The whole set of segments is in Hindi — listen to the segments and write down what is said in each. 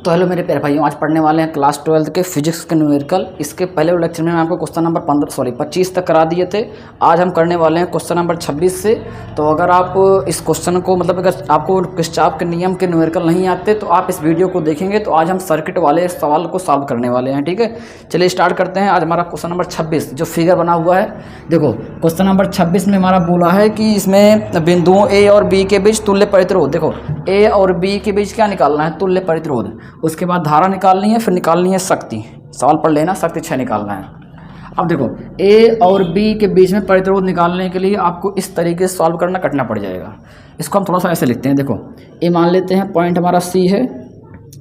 तो हेलो मेरे प्यारे भाइयों, आज पढ़ने वाले हैं क्लास 12 के फिजिक्स के न्यूमेरिकल। इसके पहले लेक्चर में मैं आपको क्वेश्चन नंबर 25 तक करा दिए थे। आज हम करने वाले हैं क्वेश्चन नंबर 26 से। तो अगर आप इस क्वेश्चन को अगर आपको किरचॉफ के नियम के न्यूमेरिकल नहीं आते तो आप इस वीडियो को देखेंगे। तो आज हम सर्किट वाले सवाल को सॉल्व करने वाले हैं, ठीक है। चलिए स्टार्ट करते हैं। आज हमारा क्वेश्चन नंबर 26 जो फिगर बना हुआ है, देखो क्वेश्चन नंबर 26 में हमारा बोला है कि इसमें बिंदुओं ए और बी के बीच तुल्य प्रतिरोध, देखो ए और बी के बीच क्या निकालना है, तुल्य प्रतिरोध। उसके बाद धारा निकालनी है, फिर निकालनी है शक्ति। सवाल पढ़ लेना, शक्ति 6 निकालना है। अब देखो ए और बी के बीच में प्रतिरोध निकालने के लिए आपको इस तरीके से सॉल्व करना कटना पड़ जाएगा। इसको हम थोड़ा सा ऐसे लिखते हैं। देखो ए मान लेते हैं पॉइंट हमारा सी है,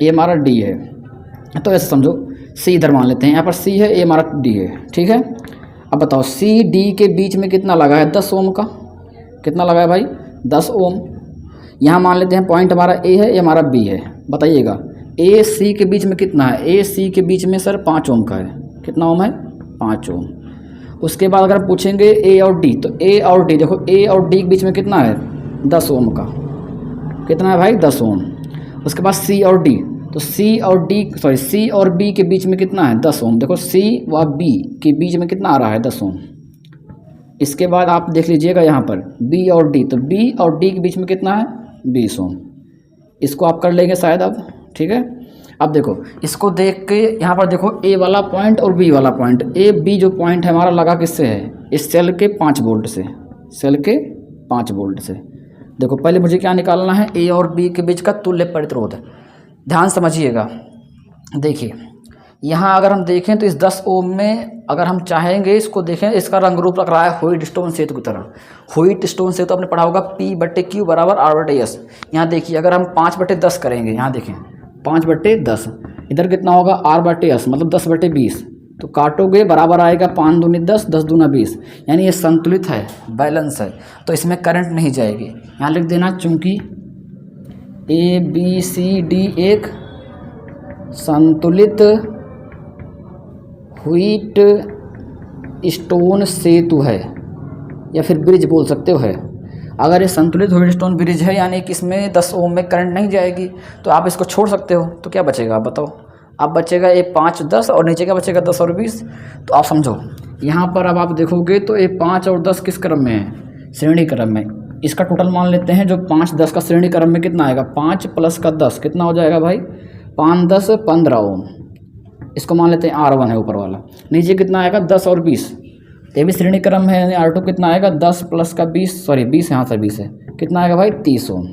ये हमारा डी है। तो ऐसे समझो सी इधर मान लेते हैं, यहाँ पर सी है, ये हमारा डी है, ठीक है। अब बताओ सी डी के बीच में कितना लगा है, 10 ओम का। कितना लगा है भाई, 10 ओम। यहाँ मान लेते हैं पॉइंट हमारा ए है, ये हमारा बी है। बताइएगा ए सी के बीच में कितना है, ए सी के बीच में सर 5 ओम का है। कितना ओम है, 5 ओम। उसके बाद अगर पूछेंगे ए और डी, तो ए और डी, देखो ए और डी के बीच में कितना है, 10 ओम का। कितना है भाई, 10 ओम। उसके बाद सी और डी, तो सी और बी के बीच में कितना है, 10 ओम। देखो सी व बी के बीच में कितना आ रहा है, 10 ओम। इसके बाद आप देख लीजिएगा यहाँ पर बी और डी, तो बी और डी के बीच में कितना है, 20 ओम। इसको आप कर लेंगे शायद अब, ठीक है। अब देखो इसको देख के यहाँ पर देखो ए वाला पॉइंट और बी वाला पॉइंट, ए बी जो पॉइंट है हमारा लगा किससे है, इस सेल के 5 वोल्ट से, सेल के 5 वोल्ट से। देखो पहले मुझे क्या निकालना है, ए और बी के बीच का तुल्य प्रतिरोध। ध्यान समझिएगा। देखिए यहाँ अगर हम देखें तो इस 10 ओम में अगर हम चाहेंगे इसको देखें, इसका रंग रूप लग रहा है व्हीट स्टोन सेतु की तरह। व्हीट स्टोन सेतु आपने पढ़ा होगा P/Q बराबर R/S। यहाँ देखिए अगर हम 5/10 करेंगे, यहाँ देखें 5/10, इधर कितना होगा R/S मतलब 10/20। तो काटोगे बराबर आएगा 5 दूनी 10, 10 दूना 20। यानी ये संतुलित है, बैलेंस है, तो इसमें करंट नहीं जाएगी। यहाँ लिख देना चूँकि ABCD एक संतुलित व्हीट स्टोन सेतु है, या फिर ब्रिज बोल सकते हो है। अगर ये संतुलित व्हीट स्टोन ब्रिज है यानी कि इसमें 10 ओम में करंट नहीं जाएगी, तो आप इसको छोड़ सकते हो। तो क्या बचेगा आप बताओ, आप बचेगा ये 5 10 और नीचे क्या बचेगा, 10 और 20। तो आप समझो यहाँ पर अब आप देखोगे तो ये 5 और 10 किस क्रम में है, श्रेणी क्रम में। इसका टोटल मान लेते हैं, जो 5 10 का श्रेणी क्रम में कितना आएगा, 5 प्लस का 10 कितना हो जाएगा भाई, 5 10 15 ओम। इसको मान लेते हैं R1 है ऊपर वाला। नीचे कितना आएगा, 10 और 20, ये भी श्रेणी क्रम है, यानी R2 कितना आएगा, 10 प्लस का 20 यहाँ से 20 है, कितना आएगा भाई, 30 ओम।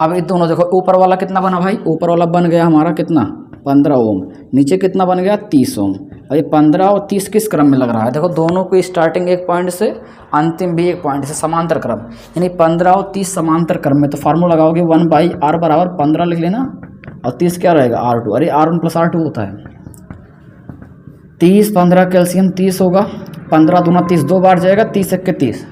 अब ये दोनों देखो ऊपर वाला कितना बना भाई, ऊपर वाला बन गया हमारा कितना, 15 ओम। नीचे कितना बन गया, 30 ओम। और ये 15 और 30 किस क्रम में लग रहा है, देखो दोनों को स्टार्टिंग एक पॉइंट से अंतिम भी एक पॉइंट से समांतर क्रम, यानी 15 और 30 समांतर क्रम में। तो फार्मूला लगाओगे 1/r बराबर 15 लिख लेना, और 30 क्या रहेगा, R2। अरे R1 प्लस R2 होता है। 30 15 कैल्शियम 30 होगा, 15 दूना 30, 2 बार जाएगा, 30 1 के 30।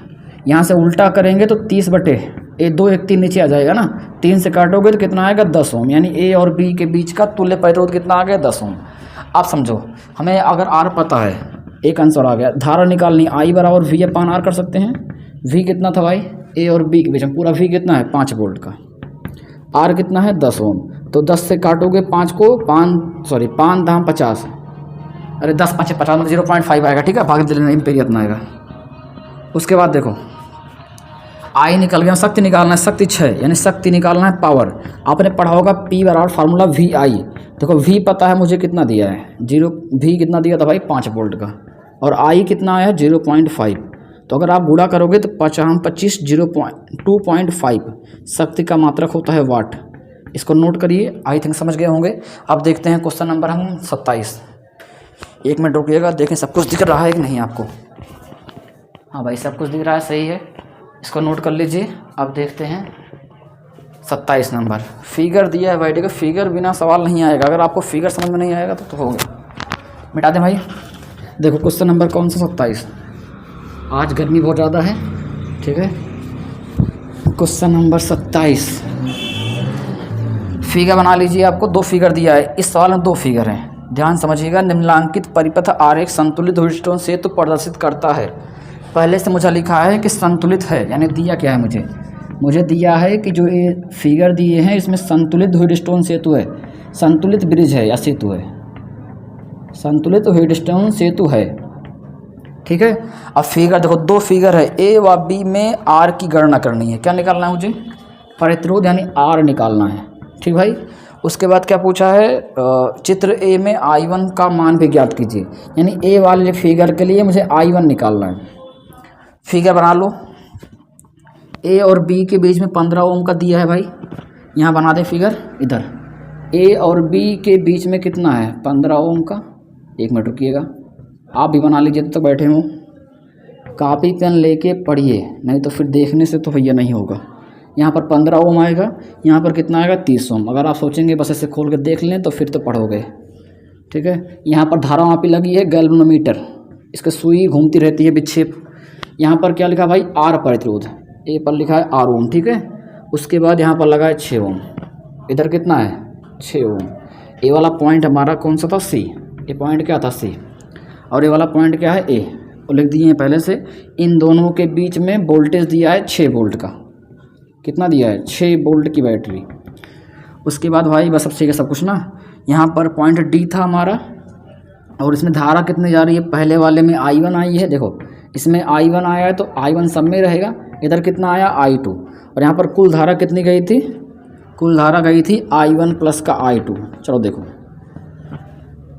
यहाँ से उल्टा करेंगे तो 30 बटे ए 2 1 3 नीचे आ जाएगा ना, 3 से काटोगे तो कितना आएगा, 10 ओम। यानी ए और बी के बीच का तुल्य प्रतिरोध कितना आ गया, 10 ओम। आप समझो हमें अगर आर पता है, एक आंसर आ गया। धारा निकालनी, I बराबर V/R कर सकते हैं। V कितना था भाई, ए और बी के बीच में पूरा V कितना है, 5 वोल्ट का। R कितना है, 10 ओम। तो 10 से काटोगे 5 को, 5 दाम 50, अरे 10 5 50 मतलब 0.5 आएगा, ठीक है। भाग दे लेना, एम्पीयर इतना आएगा। उसके बाद देखो I निकल गया, शक्ति निकालना है, शक्ति 6, यानी शक्ति निकालना है पावर। आपने पढ़ा होगा P बराबर फार्मूला VI। देखो V पता है मुझे कितना दिया है, V कितना दिया था भाई, 5 वोल्ट का, और I कितना आया, 0.5। तो अगर आप गुणा करोगे तो 25 2.5 शक्ति का मात्रक होता है वाट। इसको नोट करिए, आई थिंक समझ गए होंगे। अब देखते हैं क्वेश्चन नंबर हम 27। 1 मिनट रुकिएगा, देखें सब कुछ दिख रहा है कि नहीं आपको। हाँ भाई सब कुछ दिख रहा है, सही है, इसको नोट कर लीजिए। अब देखते हैं 27 नंबर। फिगर दिया है भाई, देखो फिगर बिना सवाल नहीं आएगा। अगर आपको फिगर समझ में नहीं आएगा तो हो गया, मिटा दें भाई। देखो क्वेश्चन नंबर कौन सा, 27। आज गर्मी बहुत ज़्यादा है, ठीक है। क्वेश्चन नंबर 27, फिगर बना लीजिए। आपको 2 फिगर दिया है, इस सवाल में 2 फिगर हैं, ध्यान समझिएगा। निम्नलिखित परिपथ आरेख संतुलित व्हीट स्टोन सेतु प्रदर्शित करता है। पहले से मुझे लिखा है कि संतुलित है, यानी दिया क्या है मुझे, मुझे दिया है कि जो ये फिगर दिए हैं इसमें संतुलित व्हीटस्टोन सेतु है, संतुलित ब्रिज है या सेतु है, संतुलित व्हीटस्टोन सेतु है। ठीक है, अब फिगर देखो, दो फिगर है, ए व बी में आर की गणना करनी है। क्या निकालना है मुझे? प्रतिरोध यानी आर निकालना है। ठीक भाई, उसके बाद क्या पूछा है, चित्र ए में I1 का मान भी ज्ञात कीजिए, यानी ए वाले फिगर के लिए मुझे I1 निकालना है। फिगर बना लो, ए और बी के बीच में 15 ओम का दिया है भाई, यहाँ बना दे फिगर। इधर ए और बी के बीच में कितना है? 15 ओम का। एक मिनट रुकिएगा, आप भी बना लीजिए तो बैठे हो, कापी पेन लेके पढ़िए, नहीं तो फिर देखने से तो भैया नहीं होगा। यहाँ पर 15 ओम आएगा, यहाँ पर कितना आएगा? 30 ओम। अगर आप सोचेंगे बस ऐसे खोल के देख लें तो फिर तो पढ़ोगे। ठीक है, यहाँ पर धारा मापी लगी है गैल्वेनोमीटर, इसका सुई घूमती रहती है विक्षेप। यहाँ पर क्या लिखा भाई? आर प्रतिरोध, ए पर लिखा है आर ओम। ठीक है, उसके बाद यहाँ पर लगा है 6 ओम। इधर कितना है? 6 ओम। ए वाला पॉइंट हमारा कौन सा था? सी। ये पॉइंट क्या था? सी। और ये वाला पॉइंट क्या है? ए। और लिख दिए हैं पहले से। इन दोनों के बीच में वोल्टेज दिया है 6 वोल्ट का। कितना दिया है? 6 वोल्ट की बैटरी। उसके बाद भाई बस अब ठीक है सब कुछ ना। यहाँ पर पॉइंट डी था हमारा, और इसमें धारा कितनी जा रही है? पहले वाले में I1 आई है, देखो इसमें I1 आया है तो I1 सब में रहेगा। इधर कितना आया? I2। और यहाँ पर कुल धारा कितनी गई थी? कुल धारा गई थी I1 प्लस का I2। चलो देखो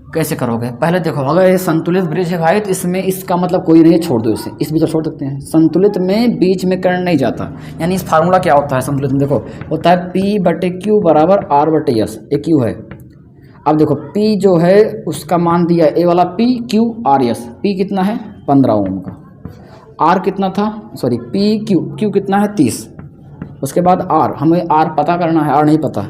कैसे करोगे। पहले देखो, अगर ये संतुलित ब्रिज है भाई तो इसमें इसका मतलब कोई नहीं है, छोड़ दो इसे, इस बीच छोड़ सकते हैं। संतुलित में बीच में करंट नहीं जाता, यानी इस फार्मूला क्या होता है संतुलित में? देखो होता है P/Q बराबर R/S। ये Q है। अब देखो P जो है उसका मान दिया है, ए वाला PQRS। P कितना है? 15 ओम का। R कितना था? सॉरी Q कितना है? 30। उसके बाद R, हमें R पता करना है, R नहीं पता।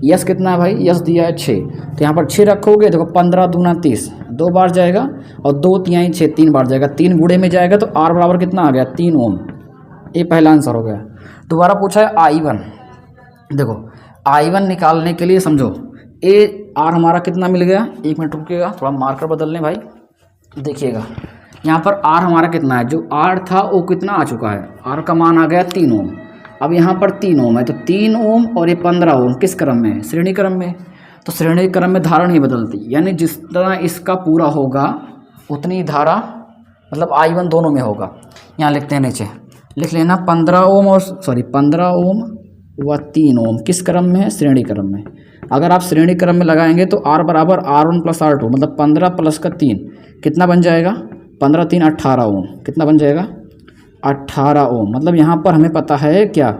यस कितना है भाई? यस दिया है 6, तो यहाँ पर 6 रखोगे, देखो 15 दूना 30, 2 बार जाएगा, और 2 तिहाई 6 3 बार जाएगा, 3 गुणे में जाएगा, तो R बराबर कितना आ गया? 3 ओम। ये पहला आंसर हो गया। दोबारा पूछा है I1। देखो I1 निकालने के लिए समझो, ए आर हमारा कितना मिल गया? एक मिनट रुकिएगा, थोड़ा मार्कर बदल लें भाई। देखिएगा यहाँ पर आर हमारा कितना है? जो आर था वो कितना आ चुका है? आर का मान आ गया 3 ओम। अब यहाँ पर 3 ओम है, तो 3 ओम और ये 15 ओम किस क्रम में है? श्रेणी क्रम में। तो श्रेणी क्रम में धारा नहीं बदलती, यानी जिस तरह इसका पूरा होगा उतनी धारा मतलब I1 दोनों में होगा। यहाँ लिखते हैं, नीचे लिख लेना 15 ओम और 15 ओम व 3 ओम किस क्रम में है? श्रेणी क्रम में। अगर आप श्रेणी क्रम में लगाएंगे तो R बराबर R1 प्लस R2, मतलब 15 प्लस का 3 कितना बन जाएगा? 15 3 18 ओम। कितना बन जाएगा? 18 ओम। मतलब यहाँ पर हमें पता है क्या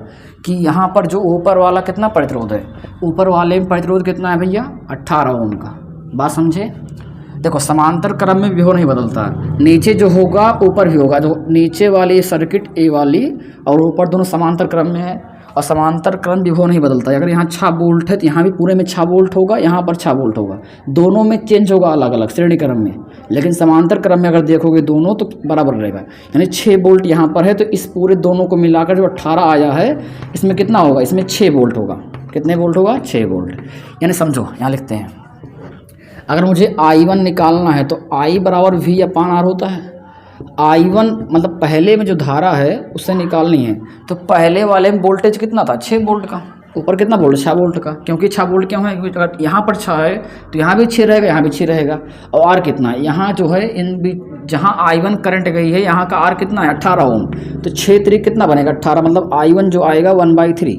कि यहाँ पर जो ऊपर वाला कितना प्रतिरोध है? ऊपर वाले में प्रतिरोध कितना है भैया? 18 ओम का। बात समझे? देखो समांतर क्रम में विभव नहीं बदलता, नीचे जो होगा ऊपर भी होगा। जो नीचे वाली सर्किट ए वाली और ऊपर दोनों समांतर क्रम में है, और समांतर क्रम विभव नहीं बदलता। अगर यहाँ 6 वोल्ट है तो यहाँ भी पूरे में 6 वोल्ट होगा, यहाँ पर 6 वोल्ट होगा, दोनों में चेंज होगा अलग अलग श्रेणी क्रम में। लेकिन समांतर क्रम में अगर देखोगे दोनों तो बराबर रहेगा, यानी 6 वोल्ट यहाँ पर है तो इस पूरे दोनों को मिलाकर जो 18 आया है इसमें कितना होगा? इसमें 6 वोल्ट होगा। कितने वोल्ट होगा? 6 वोल्ट। यानी समझो, यहाँ लिखते हैं, अगर मुझे I1 निकालना है तो I बराबर V/R होता है। I1 मतलब पहले में जो धारा है उससे निकालनी है, तो पहले वाले में वोल्टेज कितना था? 6 वोल्ट का। ऊपर कितना वोल्ट? 6 वोल्ट का। क्योंकि 6 वोल्ट क्यों है? क्योंकि अगर यहाँ पर 6 है तो यहाँ भी 6 रहेगा, यहाँ भी 6 रहेगा। और R कितना है? यहाँ जो है इन भी जहाँ I1 करंट गई है यहाँ का R कितना है? 18 ओम। तो 6 3 कितना बनेगा? 18। मतलब I1 जो आएगा 1/3।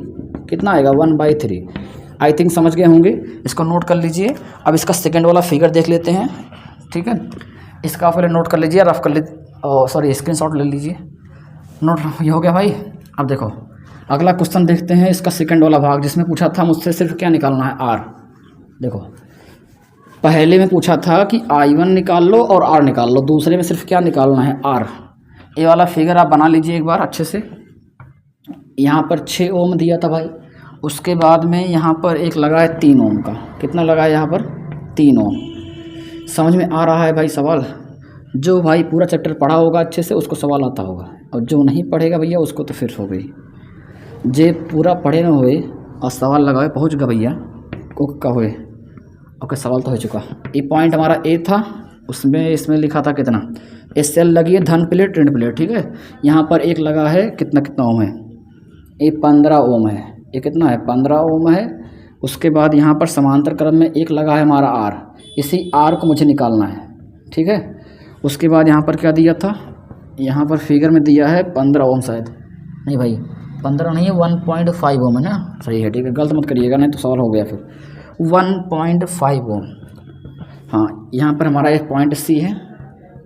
कितना आएगा? 1/3। आई थिंक समझ गए होंगे, इसको नोट कर लीजिए। अब इसका सेकंड वाला फिगर देख लेते हैं। ठीक है, इसका पहले नोट कर लीजिए, रफ कर लीजिए, सॉरी स्क्रीनशॉट ले लीजिए। नोट ये हो गया भाई। अब देखो अगला क्वेश्चन देखते हैं, इसका सेकंड वाला भाग, जिसमें पूछा था मुझसे सिर्फ क्या निकालना है? आर। देखो पहले में पूछा था कि I1 निकाल लो और R निकाल लो, दूसरे में सिर्फ क्या निकालना है? R। ये वाला फिगर आप बना लीजिए एक बार अच्छे से। यहाँ पर 6 ओम दिया था भाई, उसके बाद में यहाँ पर एक लगा है 3 ओम का। कितना लगा है यहाँ पर? 3 ओम। समझ में आ रहा है भाई सवाल? जो भाई पूरा चैप्टर पढ़ा होगा अच्छे से उसको सवाल आता होगा, और जो नहीं पढ़ेगा भैया उसको तो फिर हो गई। जे पूरा पढ़े ना हुए और सवाल लगाए पहुँच गया भैया कुक का हुए। ओके, सवाल तो हो चुका। ये पॉइंट हमारा ए था, उसमें इसमें लिखा था कितना? एस एल लगी है, धन प्लेट ऋण प्लेट। ठीक है, यहाँ पर एक लगा है कितना ओम है? ये 15 ओम है, ये कितना है 15 ओम है। उसके बाद यहाँ पर समांतर क्रम में एक लगा है हमारा आर, इसी आर को मुझे निकालना है, ठीक है। उसके बाद यहाँ पर क्या दिया था, यहाँ पर फिगर में दिया है 15 ओम शायद, नहीं भाई 15 नहीं है 1.5 ओम है ना, सही है ठीक है, गलत मत करिएगा नहीं तो सवाल हो गया फिर। 1.5 ओम, हाँ यहाँ पर हमारा एक पॉइंट सी है।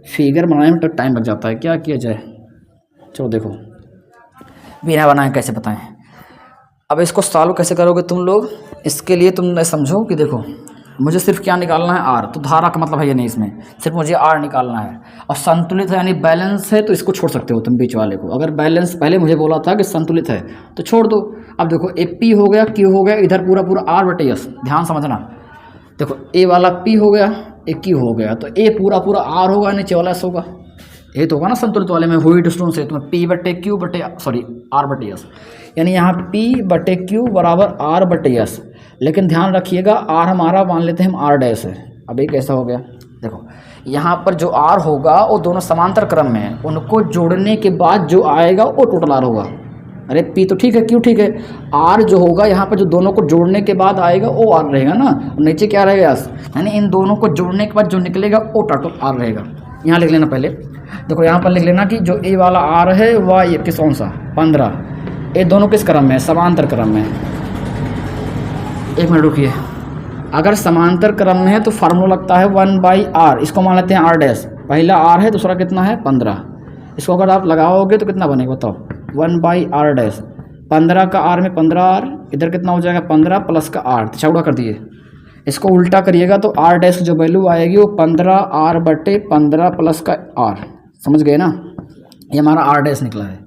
फिगर बनाने में तो टाइम लग जाता है, क्या किया जाए। चलो देखो बिना बनाए कैसे बताएं। अब इसको सॉल्व कैसे करोगे तुम लोग, इसके लिए तुम समझो कि देखो मुझे सिर्फ क्या निकालना है आर, तो धारा का मतलब है ये नहीं, इसमें सिर्फ मुझे आर निकालना है। और संतुलित है यानी बैलेंस है, तो इसको छोड़ सकते हो तुम बीच वाले को। अगर बैलेंस पहले मुझे बोला था कि संतुलित है तो छोड़ दो। अब देखो ए पी हो गया, क्यू हो गया, इधर पूरा पूरा आर बटे एस, ध्यान समझना। देखो ए वाला पी हो गया, ए क्यू हो गया, तो ए पूरा पूरा आर होगा, नीचे वाला एस होगा। ये तो होगा ना संतुलित वाले में, व्हीटस्टोन से तुम्हें पी बटे क्यू बटे सॉरी आर बटे एस, यानी यहाँ पी बटे क्यू बराबर आर बटे एस। लेकिन ध्यान रखिएगा आर हमारा मान लेते हैं हम आर डैश है। अब ये कैसा हो गया, देखो यहाँ पर जो आर होगा वो दोनों समांतर क्रम में है, उनको जोड़ने के बाद जो आएगा वो टोटल आर होगा। अरे पी तो ठीक है, क्यू ठीक है, आर जो होगा यहाँ पर जो दोनों को जोड़ने के बाद आएगा वो आर रहेगा ना, नीचे क्या रहेगा एस, यानी इन दोनों को जोड़ने के बाद जो निकलेगा वो टोटल आर रहेगा। यहाँ लिख लेना पहले, देखो यहाँ पर लिख लेना कि जो ए वाला आर है वह ये किस कौन सा 15, ये दोनों किस क्रम में है, समांतर क्रम में है। एक मिनट रुकिए, अगर समांतर क्रम में है तो फार्मूला लगता है 1/r, इसको मान लेते हैं आर डैश, पहला आर है दूसरा कितना है 15, इसको अगर आप लगाओगे तो कितना बनेगा बताओ 1/r डैश, 15 का आर में 15r, इधर कितना हो जाएगा 15 प्लस का आर, चौड़ा कर दिए। इसको उल्टा करिएगा तो आर डैश की जो वैल्यू आएगी वो 15r बटे 15 प्लस का आर, समझ गए ना, ये हमारा आर डैश निकला है।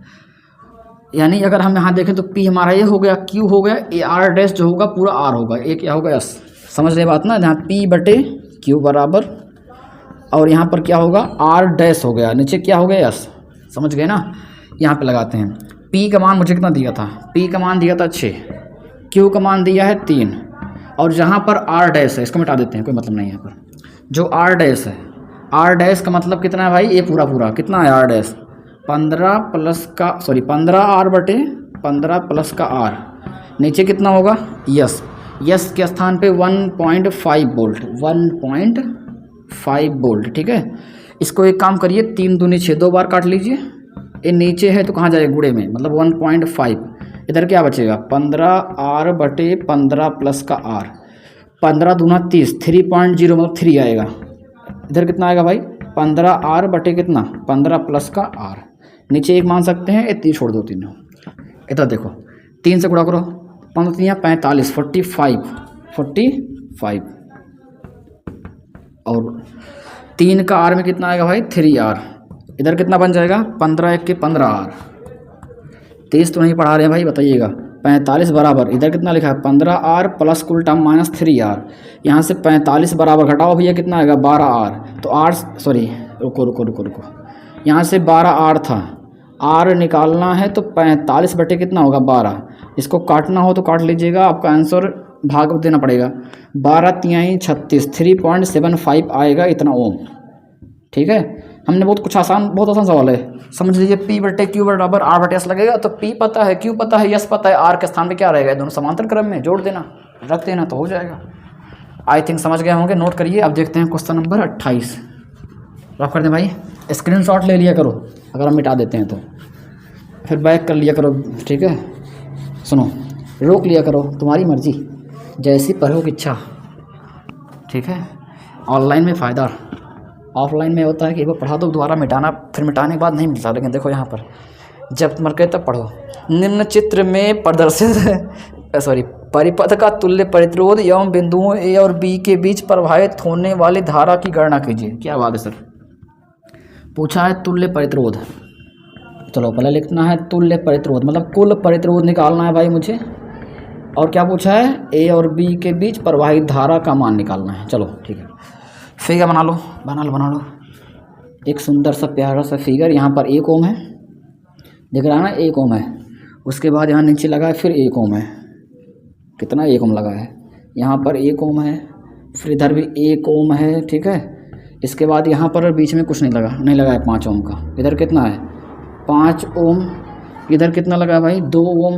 यानी अगर हम यहाँ देखें तो पी हमारा ये हो गया, क्यू हो गया, ए आर डैश जो होगा पूरा आर होगा, ए क्या होगा एस, समझ रहे बात ना। यहाँ पी बटे क्यू बराबर, और यहाँ पर क्या होगा आर डैश हो गया, नीचे क्या हो गया एस, समझ गए ना। यहाँ पे लगाते हैं, पी का मान मुझे कितना दिया था, पी का मान दिया था 6, क्यू का मान दिया है 3, और जहाँ पर आर डैश है इसको मिटा देते हैं, कोई मतलब नहीं है यहाँ पर। जो आर डैश है, आर डैश का मतलब कितना है भाई, ये पूरा पूरा कितना है आर डैश 15 प्लस का 15r बटे 15 प्लस का आर, नीचे कितना होगा यस, यस के स्थान पे 1.5 वोल्ट, 1.5 वोल्ट, ठीक है। इसको एक काम करिए 3 दूनी 6, 2 बार काट लीजिए, ये नीचे है तो कहाँ जाएगा गुणे में, मतलब 1.5, इधर क्या बचेगा 15r बटे 15 प्लस का आर, 15 दूना 30, 3.0 मतलब 3 आएगा, इधर कितना आएगा भाई 15r बटे कितना 15 प्लस का आर, नीचे एक मान सकते हैं, ये 3 छोड़ दो, तीनों इधर देखो 3 से गुणा करो, 15 45, 45, और 3 का आर में कितना आएगा भाई 3r, इधर कितना बन जाएगा 15 1 के 15r, 30 तो नहीं पढ़ा रहे हैं भाई बताइएगा, 45 बराबर इधर कितना लिखा है 15r प्लस कुल टर्म माइनस 3r, यहाँ से 45 बराबर घटाओ भैया कितना आएगा 12r, तो r सॉरी रुको यहाँ से 12r था, r निकालना है तो 45 बटे कितना होगा 12, इसको काटना हो तो काट लीजिएगा, आपका आंसर भाग देना पड़ेगा, 12 तिहाई 36, 3.75 आएगा इतना ओम, ठीक है। हमने बहुत आसान सवाल है, समझ लीजिए पी बटे क्यू बराबर आर बटे एस लगेगा, तो पी पता है, क्यू पता है, यस पता है, आर के स्थान पे क्या रहेगा, दोनों समांतर क्रम में जोड़ देना, रख देना तो हो जाएगा। आई थिंक समझ गए होंगे, नोट करिए। अब देखते हैं क्वेश्चन नंबर 28, रफ कर दें भाई, स्क्रीनशॉट ले लिया करो, अगर हम मिटा देते हैं तो फिर बैक कर लिया करो, ठीक है। सुनो रोक लिया करो, तुम्हारी मर्जी, जैसी पढ़ो की इच्छा, ठीक है। ऑनलाइन में फ़ायदा, ऑफलाइन में होता है कि एक बार पढ़ा दो दोबारा मिटाना, फिर मिटाने के बाद नहीं मिलता। लेकिन देखो यहाँ पर जब मर गए तब पढ़ो। निम्न चित्र में प्रदर्शित परिपथ का तुल्य प्रतिरोध एवं बिंदुओं ए और बी के बीच प्रवाहित होने वाली धारा की गणना कीजिए। क्या बात है सर, पूछा है तुल्य प्रतिरोध। चलो पहले लिखना है तुल्य प्रतिरोध, मतलब कुल प्रतिरोध निकालना है भाई मुझे। और क्या पूछा है, ए और बी के बीच प्रवाहित धारा का मान निकालना है। चलो ठीक है, फिगर बना लो एक सुंदर सा प्यारा सा फिगर। यहाँ पर 1 ओम है, दिख रहा है ना, 1 ओम है। उसके बाद यहाँ नीचे लगा है फिर 1 ओम है, कितना 1 ओम लगा है। यहाँ पर 1 ओम है, फिर इधर भी 1 ओम है, ठीक है। इसके बाद यहाँ पर बीच में कुछ नहीं लगा है 5 ओम का। इधर कितना है 5 ओम, इधर कितना लगा भाई 2 ओम,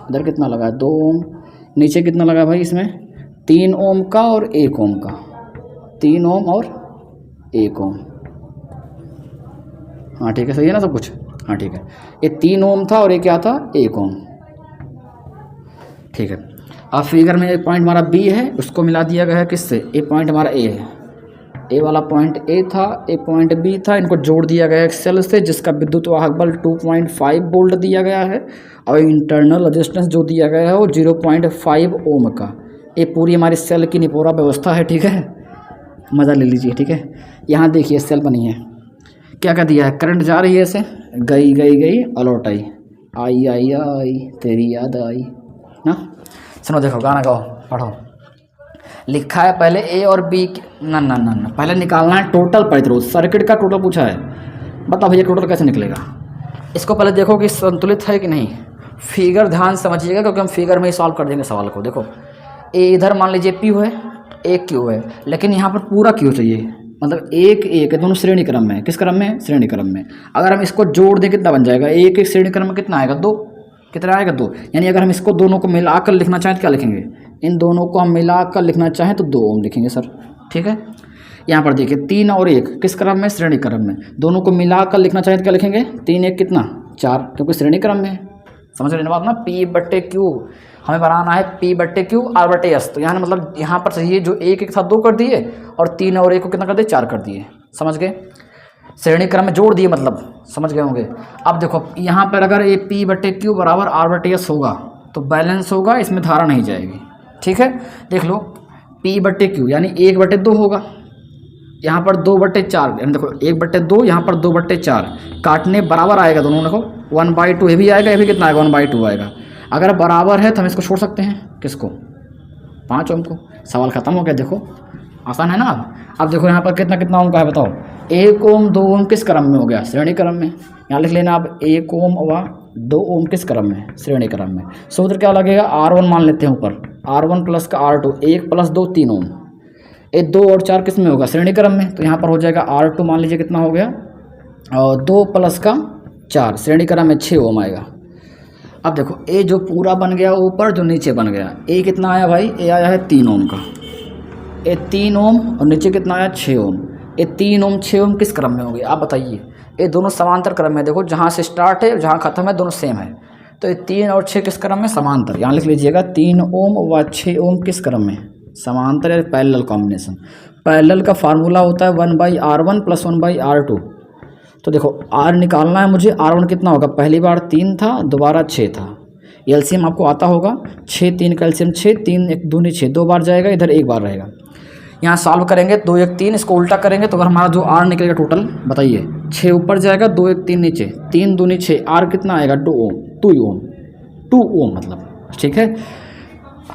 इधर कितना लगा 2 ओम, नीचे कितना लगा भाई इसमें 3 ओम का और 1 ओम का, 3 ओम और 1 ओम। हाँ ठीक है, सही है ना सब कुछ। हाँ ठीक है, ये 3 ओम था और ये क्या था 1 ओम। ठीक है, अब फिगर में एक पॉइंट हमारा बी है, उसको मिला दिया गया है किससे, ये पॉइंट हमारा ए है, ए वाला पॉइंट ए था, ए पॉइंट बी था, इनको जोड़ दिया गया एक सेल से जिसका विद्युत वाहक बल 2.5 वोल्ट दिया गया है और इंटरनल रेजिस्टेंस जो दिया गया है वो 0.5 ओम का। ये पूरी हमारी सेल की निपोरा व्यवस्था है। ठीक है, मज़ा ले लीजिए। ठीक है, यहाँ देखिए सेल बनी है, क्या क्या दिया है, करंट जा रही है ऐसे, गई गई गई अलौट आई, आई आई आई तेरी याद आई ना। सुनो देखो, गाना गाओ, पढ़ो। लिखा है पहले ए और बी, ना ना ना ना, पहले निकालना है टोटल प्रतिरोध। सर्किट का टोटल पूछा है, बताओ भैया टोटल कैसे निकलेगा। इसको पहले देखो कि संतुलित है कि नहीं। फिगर ध्यान समझिएगा क्योंकि हम फिगर में ही सॉल्व कर देंगे सवाल को। देखो ए इधर मान लीजिए पी है, एक क्यू है, लेकिन यहाँ पर पूरा क्यू चाहिए, मतलब एक एक दोनों श्रेणी क्रम में। किस क्रम में, श्रेणी क्रम में। अगर हम इसको जोड़ दें कितना बन जाएगा, एक एक श्रेणी क्रम में कितना आएगा 2, कितना आएगा 2। यानी अगर हम इसको दोनों को मिलाकर लिखना चाहें तो क्या लिखेंगे, इन दोनों को हम मिलाकर लिखना चाहें तो 2 ओम लिखेंगे सर। ठीक है, यहाँ पर देखिए 3 और 1 किस क्रम में, श्रेणी क्रम में। दोनों को मिलाकर लिखना चाहें तो क्या लिखेंगे, 3 1 कितना 4, क्योंकि श्रेणी क्रम में। समझ रहे बात ना, पी बट्टे क्यू हमें बनाना है, पी बट्टे क्यू आर बट्टे एस। तो यहाँ मतलब यहाँ पर चाहिए जो 1 1 था 2 कर दिए और 3 और 1 को कितना कर दिए 4 कर दिए। समझ गए, श्रेणी क्रम में जोड़ दिए, मतलब समझ गए होंगे। अब देखो यहाँ पर अगर ये पी बट्टे क्यू बराबर आर बट्टे एस होगा तो बैलेंस होगा, इसमें धारा नहीं जाएगी। ठीक है, देख लो पी बट्टे क्यू यानी 1/2 होगा, यहाँ पर 2/4, यानी देखो 1/2, यहाँ पर 2/4, काटने बराबर आएगा दोनों। देखो 1/2 ये भी आएगा, ये भी कितना आएगा 1/2 आएगा। अगर बराबर है तो हम इसको छोड़ सकते हैं, किसको, 5 ओम को। सवाल खत्म हो गया। देखो आसान है ना। अब देखो यहाँ पर कितना कितना ओम का है बताओ, 1 ओम 2 ओम किस क्रम में हो गया, श्रेणी क्रम में। यहाँ लिख लेना अब 1 ओम व 2 ओम किस क्रम में, श्रेणी क्रम में। सूत्र क्या लगेगा, R1 मान लेते हैं ऊपर, R1 प्लस का R2, 1 + 2 3 ओम। ये 2 और 4 किस में होगा, श्रेणी क्रम में। तो यहाँ पर हो जाएगा R2 मान लीजिए कितना हो गया, और 2 + का 4 श्रेणी क्रम में 6 ओम आएगा। अब देखो ए जो पूरा बन गया ऊपर, जो नीचे बन गया, ए कितना आया भाई, ए आया है 3 ओम का, ए 3 ओम और नीचे कितना आया 6 ओम। ये 3 ओम 6 ओम किस क्रम में होंगे आप बताइए। ये दोनों समांतर क्रम में, देखो जहाँ से स्टार्ट है जहाँ खत्म है दोनों सेम है। तो ये 3 और 6 किस क्रम में, समांतर। यहाँ लिख लीजिएगा 3 ओम व 6 ओम किस क्रम में, समांतर या पैरेलल कॉम्बिनेशन। पैरेलल का फार्मूला होता है 1/R1 + 1/R2। तो देखो R निकालना है मुझे, R1 कितना होगा, पहली बार 3 था, दोबारा 6 था। एलसीएम आपको आता होगा, 6 3 का एलसीएम 6, 3 1 दूनी 6, 2 बार जाएगा, इधर 1 बार रहेगा। यहाँ सॉल्व करेंगे 2 1 3, इसको उल्टा करेंगे तो अगर हमारा जो R निकलेगा टोटल बताइए, 6 ऊपर जाएगा, 2 1 3 नीचे, 3 दूनी 6, R कितना आएगा 2 ओम, 2 ओम मतलब। ठीक है,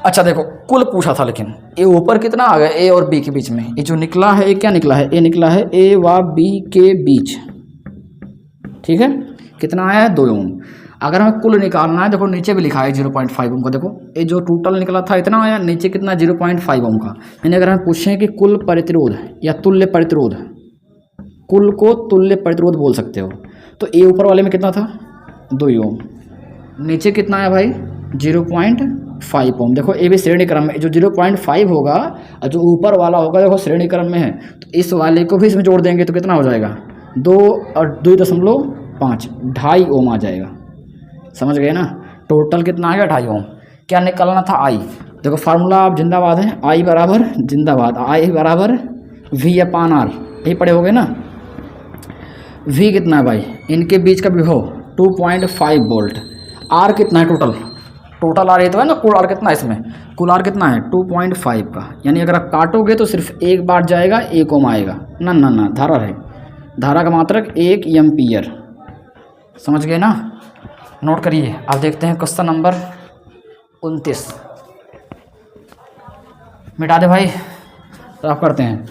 अच्छा देखो कुल पूछा था, लेकिन ए ऊपर कितना आ गया, ए और बी के बीच में। ये जो निकला है, ये क्या निकला है, ए निकला है ए व बी के बीच। ठीक है, कितना आया है 2 ओम। अगर हमें कुल निकालना है, देखो नीचे भी लिखा है 0.5 ओम का। देखो ये जो टोटल निकला था इतना आया, नीचे कितना 0.5 ओम का। यानी अगर हम पूछें कि कुल प्रतिरोध या तुल्य प्रतिरोध, कुल को तुल्य प्रतिरोध बोल सकते हो, तो ए ऊपर वाले में कितना था 2 ओम, नीचे कितना आया भाई 0.5 ओम। देखो ये भी श्रेणी क्रम में, जो 0.5 होगा और जो ऊपर वाला होगा देखो श्रेणी क्रम में है, तो इस वाले को भी इसमें जोड़ देंगे तो कितना हो जाएगा 2 और 2.5, 2.5 ओम आ जाएगा। समझ गए ना, टोटल कितना आ गया 2.5 ओम। क्या निकालना था आई, देखो फार्मूला आप जिंदाबाद है, आई बराबर जिंदाबाद, आई बराबर V/R, यही पढ़े हो गए ना। V कितना है भाई, इनके बीच का विभव 2.5 वोल्ट। R कितना है टोटल R ये तो है ना, कुल R कितना है इसमें, कुल R कितना है 2.5 का। यानी अगर आप काटोगे तो सिर्फ एक बार जाएगा, 1 ओम आएगा ना ना ना, धारा है, धारा का मात्रक 1 एम्पीयर। समझ गए ना, नोट करिए। अब देखते हैं क्वेश्चन नंबर 29, मिटा दे भाई, साफ करते हैं।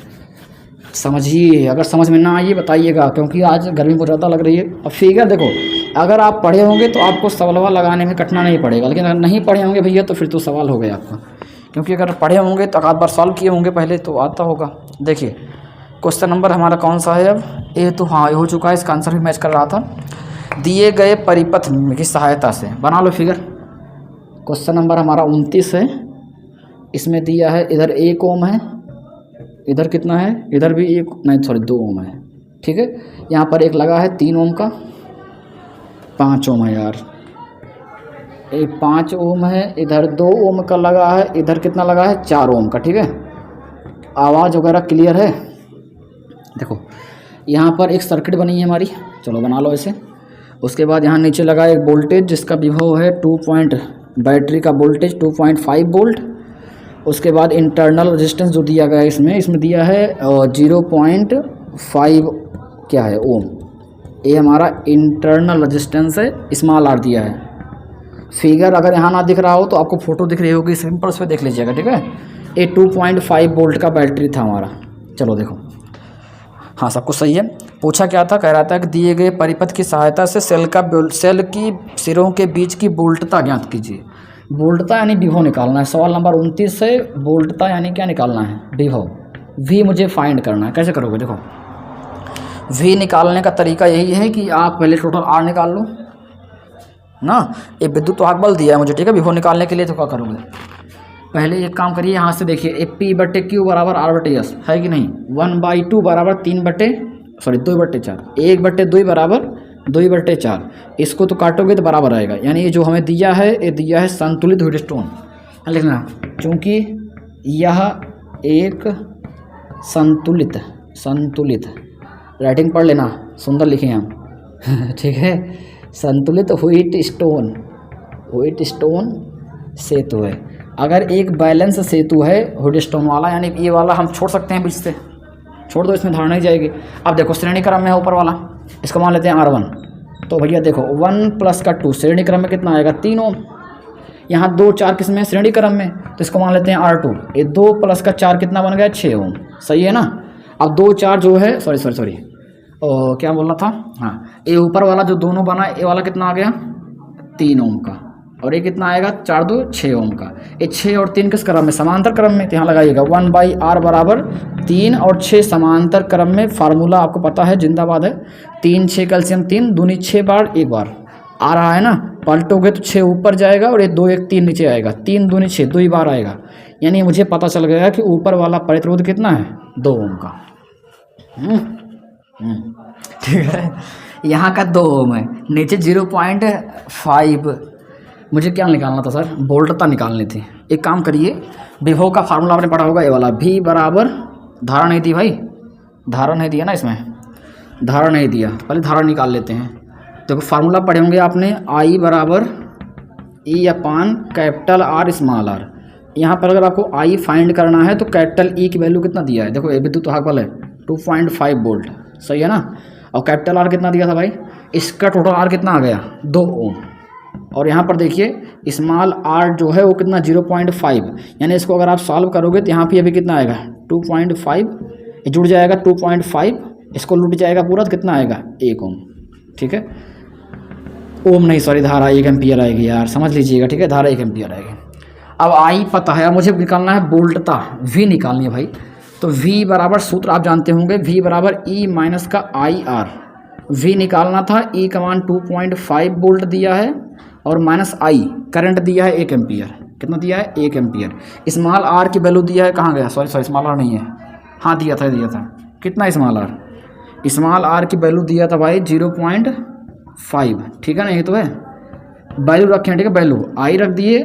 समझिए, अगर समझ में ना आइए बताइएगा, क्योंकि आज गर्मी बहुत ज़्यादा लग रही है। अब फिगर देखो, अगर आप पढ़े होंगे तो आपको सवाल लगाने में कटना नहीं पड़ेगा, लेकिन अगर नहीं पढ़े होंगे भैया तो फिर तो सवाल हो गया आपका, क्योंकि अगर पढ़े होंगे तो एक बार सॉल्व किए होंगे पहले तो आता होगा। देखिए क्वेश्चन नंबर हमारा कौन सा है अब, ए तो हाँ हो चुका है, इसका आंसर भी मैच कर रहा था। दिए गए परिपथ की सहायता से बना लो फिगर। क्वेश्चन नंबर हमारा 29 है। इसमें दिया है इधर 1 ओम है, इधर कितना है, इधर भी 2 ओम है, ठीक है। यहाँ पर एक लगा है 3 ओम का, 5 ओम है यार, एक 5 ओम है, इधर 2 ओम का लगा है, इधर कितना लगा है 4 ओम का, ठीक है। आवाज़ वगैरह क्लियर है। देखो यहाँ पर एक सर्किट बनी है हमारी, चलो बना लो इसे। उसके बाद यहाँ नीचे लगा एक वोल्टेज जिसका विभव है बैटरी का वोल्टेज 2.5 वोल्ट। उसके बाद इंटरनल रेजिस्टेंस जो दिया गया है इसमें दिया है 0.5 क्या है ओम, ये हमारा इंटरनल रेजिस्टेंस है, स्मॉल आर दिया है। फिगर अगर यहाँ ना दिख रहा हो तो आपको फोटो दिख रही होगी, सिंपल उस पर देख लीजिएगा, ठीक है। ये 2.5 वोल्ट का बैटरी था हमारा। चलो देखो, हाँ सब कुछ सही है। पूछा क्या था, कह रहा था कि दिए गए परिपथ की सहायता से सेल की सिरों के बीच की वोल्टता ज्ञात कीजिए। वोल्टता यानी विभव निकालना है। सवाल नंबर 29 से वोल्टता यानी क्या निकालना है, विभव, वी मुझे फाइंड करना है। कैसे करोगे, देखो वी निकालने का तरीका यही है कि आप पहले टोटल आर निकाल लो ना। ये विद्युत वाहक बल दिया है मुझे, ठीक है। विभव निकालने के लिए तो क्या करोगे, पहले एक काम करिए, यहाँ से देखिए P/Q बराबर R/S है कि नहीं। 1/2 बराबर 2/4, 1/2 बराबर 2/4। इसको तो काटोगे तो बराबर आएगा, यानी ये जो हमें दिया है, ये दिया है संतुलित व्हीटस्टोन लिखना, क्योंकि यह एक संतुलित राइटिंग पढ़ लेना, सुंदर लिखे हम ठीक है। संतुलित व्हीटस्टोन सेतु है। अगर एक बैलेंस सेतु है व्हीटस्टोन वाला, यानी ये वाला हम छोड़ सकते हैं बीच से, छोड़ दो, इसमें धारणा ही जाएगी। अब देखो श्रेणी क्रम में है ऊपर वाला, इसको मान लेते हैं R1। तो भैया देखो 1 + 2 श्रेणी क्रम में कितना आएगा 3 ओम। यहाँ 2 4 किस में, श्रेणी क्रम में, तो इसको मान लेते हैं R2। ये 2 + 4 कितना बन गया 6 ओम, सही है ना। अब 2 4 जो है सॉरी क्या बोलना था, हाँ, ये ऊपर वाला जो दोनों बना, ये वाला कितना आ गया 3 ओम का, और ये कितना आएगा 4 2 6 ओम का। ये 6 और 3 किस क्रम में, समांतर क्रम में, तो यहाँ लगाइएगा 1/R बराबर 3 और 6 समांतर क्रम में। फार्मूला आपको पता है, जिंदाबाद है। 3 6 कैल्शियम 3 दूनी 6 बार, एक बार आ रहा है ना, पलटोगे तो 6 ऊपर जाएगा और ये 2 1 3 नीचे आएगा, 3 दूनी 6 2 ही बार आएगा। यानी मुझे पता चल गया कि ऊपर वाला प्रतिरोध कितना है 2 ओम का। ठीक है, यहाँ का 2 ओम है, नीचे 0.5। मुझे क्या निकालना था सर, वोल्टता निकालनी थी। एक काम करिए, विभव का फार्मूला आपने पढ़ा होगा, ये वाला V बराबर, धारा नहीं दी भाई, धारा नहीं दिया ना, इसमें धारा नहीं दिया, पहले धारा निकाल लेते हैं। देखो फार्मूला पढ़े होंगे आपने, I बराबर E/R स्मॉल r। यहाँ पर अगर आपको I फाइंड करना है तो कैपिटल E की वैल्यू कितना दिया है, देखो ये विद्युत वाहक बल है 2.5 वोल्ट, सही है ना। और कैपिटल R कितना दिया था भाई, इसका टोटल R कितना आ गया 2 ओम। और यहाँ पर देखिए स्मॉल r जो है वो कितना 0.5, यानी इसको अगर आप सॉल्व करोगे तो यहाँ पे अभी कितना आएगा 2.5, जुड़ जाएगा 2.5, इसको लूट जाएगा पूरा तो कितना आएगा 1 ओम, ठीक है। ओम नहीं सॉरी, धारा 1 एम्पियर आएगी यार, समझ लीजिएगा, ठीक है, धारा 1 एम्पियर आएगी। अब I पता है, अब मुझे निकालना है वोल्टता, V निकालनी है भाई। तो V बराबर, सूत्र आप जानते होंगे, V बराबर E माइनस का IR। V निकालना था, E का मान 2.5 वोल्ट दिया है और माइनस I करंट दिया है 1 एम्पियर। कितना दिया है 1 एम्पियर। स्मॉल r की वैल्यू दिया है, कहाँ गया, सॉरी स्मॉल r नहीं है, हाँ दिया था कितना स्मॉल r की वैल्यू दिया था भाई 0.5, ठीक है ना, ये तो है वैल्यू रखे हैं, ठीक है। वैल्यू I रख दिए,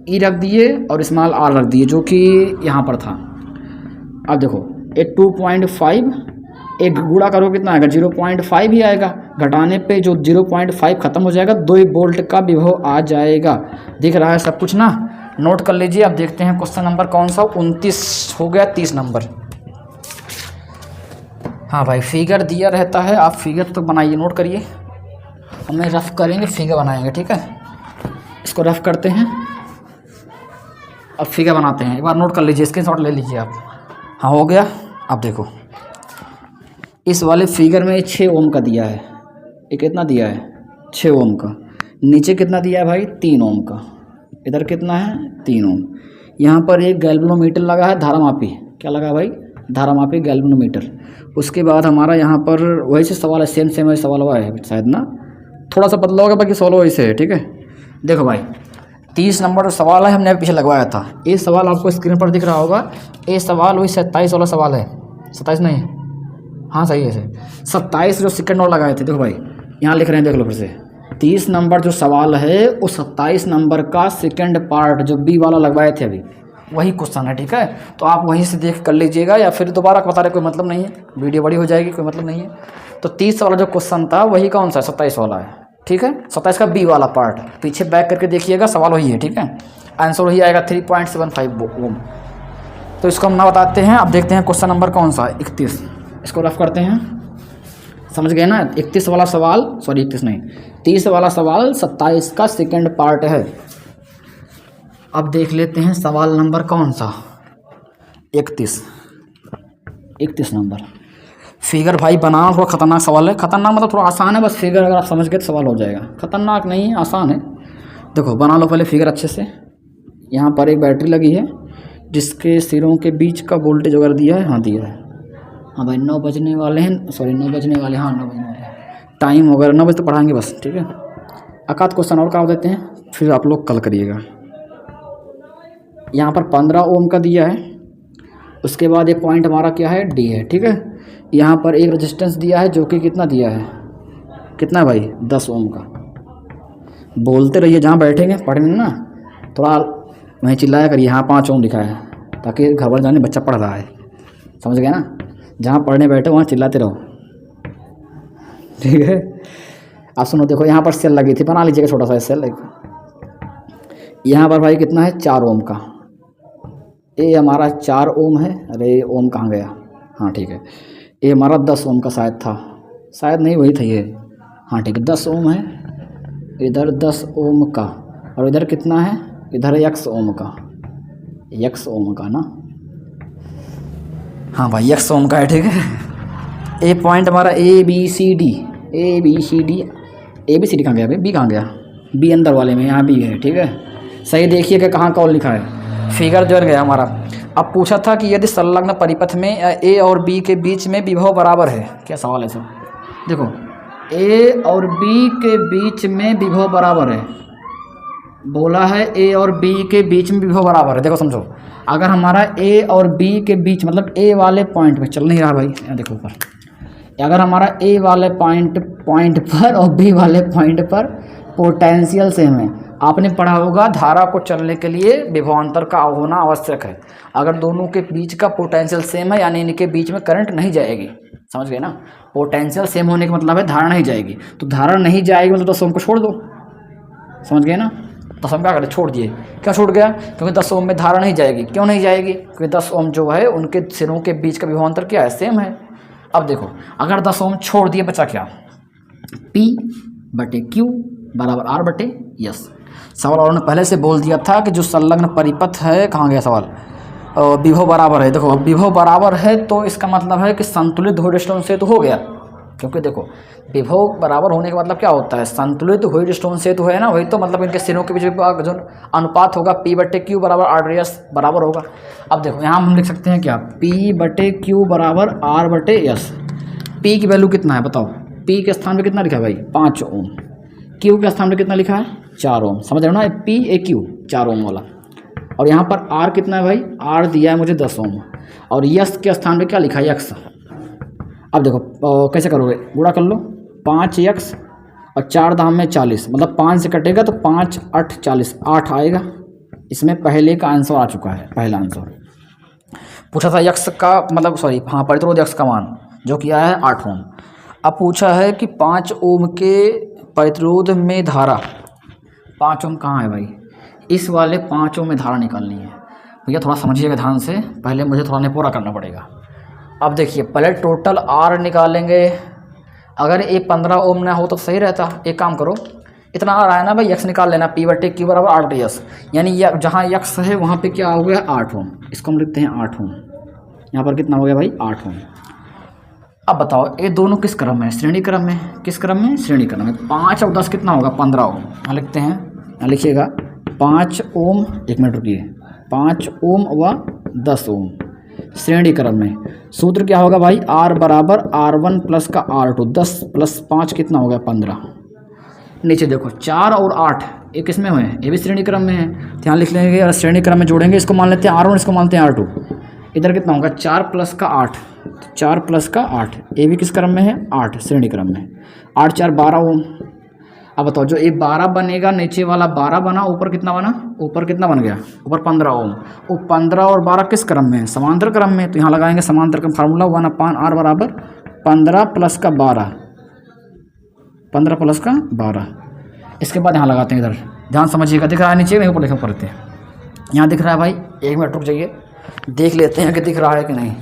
E रख दिए और स्मॉल r रख दिए, जो कि यहाँ पर था। अब देखो ये 2.5, एक गुणा करो कितना आएगा 0.5 ही आएगा, घटाने पे जो 0.5 खत्म हो जाएगा, 2 वोल्ट का विभव आ जाएगा। दिख रहा है सब कुछ ना, नोट कर लीजिए। अब देखते हैं क्वेश्चन नंबर कौन सा, 29 हो गया, 30 नंबर। हाँ भाई फिगर दिया रहता है, आप फिगर तो बनाइए, नोट करिए, हमें रफ करेंगे, फिगर बनाएंगे, ठीक है। इसको रफ करते हैं, अब फिगर बनाते हैं, एक बार नोट कर लीजिए, स्क्रीनशॉट ले लीजिए आप। हाँ हो गया। अब देखो इस वाले फिगर में 6 ओम का दिया है, ये कितना दिया है 6 ओम का, नीचे कितना दिया है भाई 3 ओम का, इधर कितना है 3 ओम। यहाँ पर एक गैल्वेनोमीटर लगा है, धारामापी, क्या लगा भाई धारामापी गैल्वेनोमीटर। उसके बाद हमारा यहाँ पर वही से सवाल है, सेम है सवाल हुआ है शायद ना। थोड़ा सा पतला होगा, बाकी सोल्व वैसे है। ठीक है, देखो भाई 30 नंबर सवाल है, हमने पीछे लगवाया था। ये सवाल आपको स्क्रीन पर दिख रहा होगा। ये सवाल वही 27 वाला सवाल है, 27 नहीं, हाँ सही है, 27 जो सेकंड और लगाए थे। देखो भाई यहाँ लिख रहे हैं, देख लो फिर से। 30 नंबर जो सवाल है वो 27 नंबर का सेकंड पार्ट जो बी वाला लगवाए थे अभी, वही क्वेश्चन है। ठीक है, तो आप वहीं से देख कर लीजिएगा, या फिर दोबारा बता रहे कोई मतलब नहीं है, वीडियो बड़ी हो जाएगी, कोई मतलब नहीं है। तो 30 वाला जो क्वेश्चन था वही कौन सा 27 वाला है। ठीक है, 27 का बी वाला पार्ट, पीछे बैक करके देखिएगा, सवाल वही है। ठीक है, आंसर वही आएगा 3.75 ओम। तो इसको हम ना बताते हैं। अब देखते हैं क्वेश्चन नंबर कौन सा, 31। इसको रफ करते हैं, समझ गए ना। 31 वाला सवाल, सॉरी 31 नहीं, 30 वाला सवाल 27 का सेकंड पार्ट है। अब देख लेते हैं सवाल नंबर कौन सा, 31 नंबर। फिगर भाई बनाना थोड़ा खतरनाक सवाल है। खतरनाक मतलब थोड़ा आसान है, बस फिगर अगर आप समझ गए तो सवाल हो जाएगा। खतरनाक नहीं है, आसान है। देखो बना लो पहले फिगर अच्छे से। यहाँ पर एक बैटरी लगी है जिसके सिरों के बीच का वोल्टेज वगैरह दिया है, हाँ दिया है। हाँ भाई 9 बजने वाले हैं, सॉरी 9 बजने वाले, हाँ 9 बजने वाले, टाइम वगैरह 9 बजे तो पढ़ाएंगे बस। ठीक है, अकात क्वेश्चन और करा देते हैं, फिर आप लोग कल करिएगा। यहाँ पर 15 ओम का दिया है, उसके बाद ये पॉइंट हमारा क्या है, डी है। ठीक है, यहाँ पर एक रेजिस्टेंस दिया है जो कि कितना दिया है, कितना भाई 10 ओम का। बोलते रहिए जहाँ बैठेंगे पढ़ने ना, थोड़ा वहीं चिल्लाया करिए। हाँ 5 ओम लिखा है, ताकि घर वाले जाने बच्चा पढ़ रहा है, समझ गया ना। जहाँ पढ़ने बैठे वहाँ चिल्लाते रहो। ठीक है, आप सुनो, देखो यहाँ पर सेल लगी थी, बना लीजिएगा छोटा सा सेल। यहाँ पर भाई कितना है, 4 ओम का। ये हमारा 4 ओम है। अरे ओम कहाँ गया, हाँ ठीक है, ये हमारा 10 ओम का शायद था, शायद नहीं वही था ये, हाँ ठीक है 10 ओम है। इधर 10 ओम का, और इधर कितना है, इधर x ओम का, x ओम का ना, हाँ भाई x ओम का है। ठीक है, ए पॉइंट हमारा ए बी सी डी कहाँ गया भाई, बी कहाँ गया, बी अंदर वाले में, यहाँ बी है। ठीक है, सही देखिए कि कहाँ कॉल लिखा है, फिगर जो गया हमारा। अब पूछा था कि यदि संलग्न परिपथ में ए और बी के बीच में विभव बराबर है, क्या सवाल है सर। देखो ए और बी के बीच में विभव बराबर है, बोला है ए और बी के बीच में विभव बराबर है। देखो समझो, अगर हमारा ए और बी के बीच, मतलब ए वाले पॉइंट पे चल नहीं रहा भाई, यहाँ देखो ऊपर, अगर हमारा ए वाले पॉइंट पर और बी वाले पॉइंट पर पोटेंशियल सेम है, आपने पढ़ा होगा धारा को चलने के लिए विभवांतर का होना आवश्यक है। अगर दोनों के बीच का पोटेंशियल सेम है, यानी इनके बीच में करंट नहीं जाएगी, समझ गए ना। पोटेंशियल सेम होने का मतलब है धारा नहीं जाएगी, तो धारा नहीं जाएगी मतलब 10 ओम को छोड़ दो, समझ गए ना। 10 ओम क्या करें, छोड़ दिए। क्या छूट गया, क्योंकि 10 ओम में धारा नहीं जाएगी। क्यों नहीं जाएगी, क्योंकि 10 ओम जो है उनके सिरों के बीच का विभवांतर क्या है, सेम है। अब देखो अगर 10 ओम छोड़ दिए, बचा क्या, P/Q बराबर R/S। सवाल वालों ने पहले से बोल दिया था कि जो संलग्न परिपथ है, कहाँ गया सवाल, विभव बराबर है। देखो विभव बराबर है तो इसका मतलब है कि संतुलित व्हीटस्टोन सेतु हो गया, क्योंकि देखो विभव बराबर होने का मतलब क्या होता है, संतुलित व्हीटस्टोन सेतु है ना, वही तो मतलब इनके सिरों के बीच जो अनुपात होगा P/Q बराबर R/S बराबर होगा। अब देखो यहाँ हम लिख सकते हैं क्या, P/Q बराबर R/S। P की वैल्यू कितना है बताओ, P के स्थान पे कितना लिखा है भाई, 5 ओम। Q के स्थान पे कितना लिखा है, 4 ओम। समझ रहे हो ना, P/Q 4 ओम वाला। और यहाँ पर R कितना है भाई, R दिया है मुझे 10 ओम, और S के स्थान पे क्या लिखा है, X। अब देखो कैसे करोगे, गुणा कर लो, 5x और 4 दाम में 40, मतलब 5 से कटेगा तो 5 8 40, 8 आएगा। इसमें पहले का आंसर आ चुका है, पहला आंसर। पूछा था x का मतलब, सॉरी हाँ प्रतिरोध x का मान जो कि आया है 8 ओम। अब पूछा है कि 5 ओम के प्रतिरोध में धारा, 5 ओम कहाँ है भाई, इस वाले 5 ओम में धारा निकालनी है। भैया थोड़ा समझिएगा ध्यान से, पहले मुझे थोड़ा पूरा करना पड़ेगा। अब देखिए पहले टोटल R निकालेंगे, अगर ये 15 ओम ना हो तो सही रहता। एक काम करो, इतना R आया ना भाई, x निकाल लेना, P/Q बराबर R/S, यानी जहाँ x है वहाँ पे क्या हो गया 8 ओम, इसको हम लिखते हैं 8 ओम। यहाँ पर कितना हो गया भाई 8 ओम। अब बताओ ये दोनों किस क्रम में, श्रेणी क्रम में, किस क्रम में, श्रेणी क्रम में। 5 और 10 कितना होगा 15 ओम। यहाँ लिखते हैं, यहाँ लिखिएगा 5 ओम, 1 मिनट रुकिए, 5 ओम व 10 ओम श्रेणी क्रम में। सूत्र क्या होगा भाई, R बराबर R1 प्लस का R2, 10 प्लस 5 कितना हो गया 15। नीचे देखो 4 और 8 ये किस में हुए हैं, ये भी श्रेणी क्रम में है, तो यहाँ लिख लेंगे और श्रेणी क्रम में जोड़ेंगे, इसको मान लेते हैं R1, इसको मानते हैं R2। इधर कितना होगा 4 + का 8, 4 + का 8, ये भी किस क्रम में है 8 श्रेणी क्रम में, 8 4 12 ओम। अब बताओ जो ये 12 बनेगा, नीचे वाला 12 बना, ऊपर कितना बना, ऊपर कितना बन गया, ऊपर 15 ओम। वो 15 और 12 किस क्रम में है, समांतर क्रम में, तो यहाँ लगाएंगे समांतर क्रम फार्मूला 1/R बराबर 15 + का 12, 15 + का 12। इसके बाद यहाँ लगाते हैं, इधर ध्यान समझिएगा, दिख रहा है नीचे, नहीं ऊपर लिखना पड़ते हैं, यहाँ दिख रहा है भाई, 1 मिनट रुक जाइए, देख लेते हैं कि दिख रहा है कि नहीं,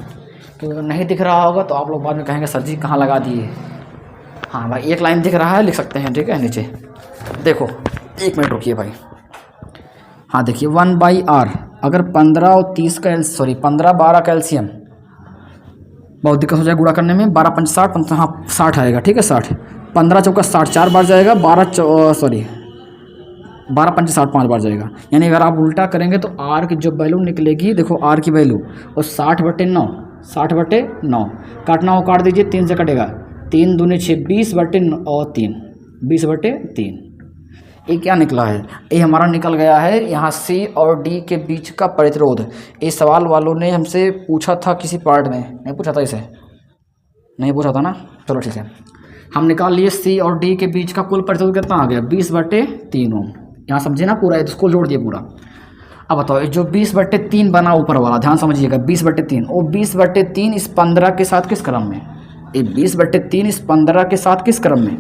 क्योंकि नहीं दिख रहा होगा तो आप लोग बाद में कहेंगे सर जी कहाँ लगा दिए। हाँ भाई, एक लाइन दिख रहा है, लिख सकते हैं, ठीक है, नीचे देखो, 1 मिनट रुकिए भाई। हाँ देखिए 1/R, अगर 15 और 30 का 15 12 का एलसीएम, बहुत दिक्कत हो जाए गुणा करने में, 12 5 60, हाँ 60 आएगा, ठीक है 60, 15 चौका 60 4 बार जाएगा, 12 5 60 5 बार जाएगा। यानी अगर आप उल्टा करेंगे तो R की जो वैल्यू निकलेगी, देखो R की वैल्यू और 60/9, 60/9 काटना हो काट दीजिए, 3 से कटेगा, 3 दूनी 6, 20/3, 20/3। ये क्या निकला है, ये हमारा निकल गया है यहाँ C और D के बीच का प्रतिरोध। ये सवाल वालों ने हमसे पूछा था किसी पार्ट में, नहीं पूछा था, इसे नहीं पूछा था ना, चलो ठीक है, हम निकाल लिए C और D के बीच का कुल प्रतिरोध कितना आ गया, 20/3 ओम। यहाँ समझे ना पूरा, है तो उसको जोड़ दिए पूरा। अब बताओ जो 20/3 बना ऊपर वाला, ध्यान समझिएगा, 20/3 और 20/3 इस 15 के साथ किस क्रम में, ये 20/3 इस 15 के साथ किस क्रम में,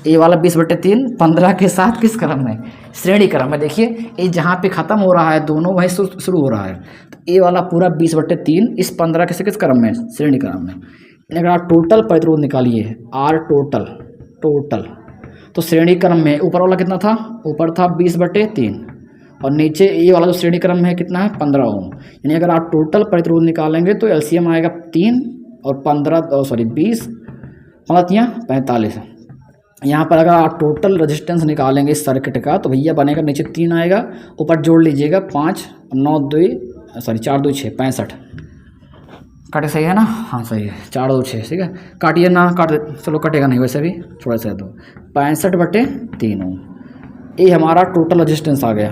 ये वाला 20/3 15 के साथ किस क्रम में, श्रेणी क्रम में। देखिए ये जहाँ पे ख़त्म हो रहा है दोनों वहीं शुरू हो रहा है, तो ये वाला पूरा 20/3 इस 15 के से किस क्रम में, श्रेणी क्रम में। अगर आप टोटल प्रतिरोध निकालिए R टोटल, तो श्रेणी क्रम में ऊपर वाला कितना था, ऊपर था 20/3 और नीचे ये वाला जो श्रेणी क्रम में है कितना है 15 ओम। यानी अगर आप टोटल प्रतिरोध निकालेंगे तो एलसीएम आएगा 3 और 20 45। यहाँ पर अगर आप टोटल रेजिस्टेंस निकालेंगे इस सर्किट का तो भैया बनेगा, नीचे 3 आएगा, ऊपर जोड़ लीजिएगा 5 9 2 4 2 6 65। काटे सही है ना, हाँ सही है, 4 2 6, ठीक है, काटिए ना, काट दे, चलो कटेगा नहीं वैसे भी, थोड़ा सा दो, 65/3 ओम। ये हमारा टोटल रेजिस्टेंस आ गया।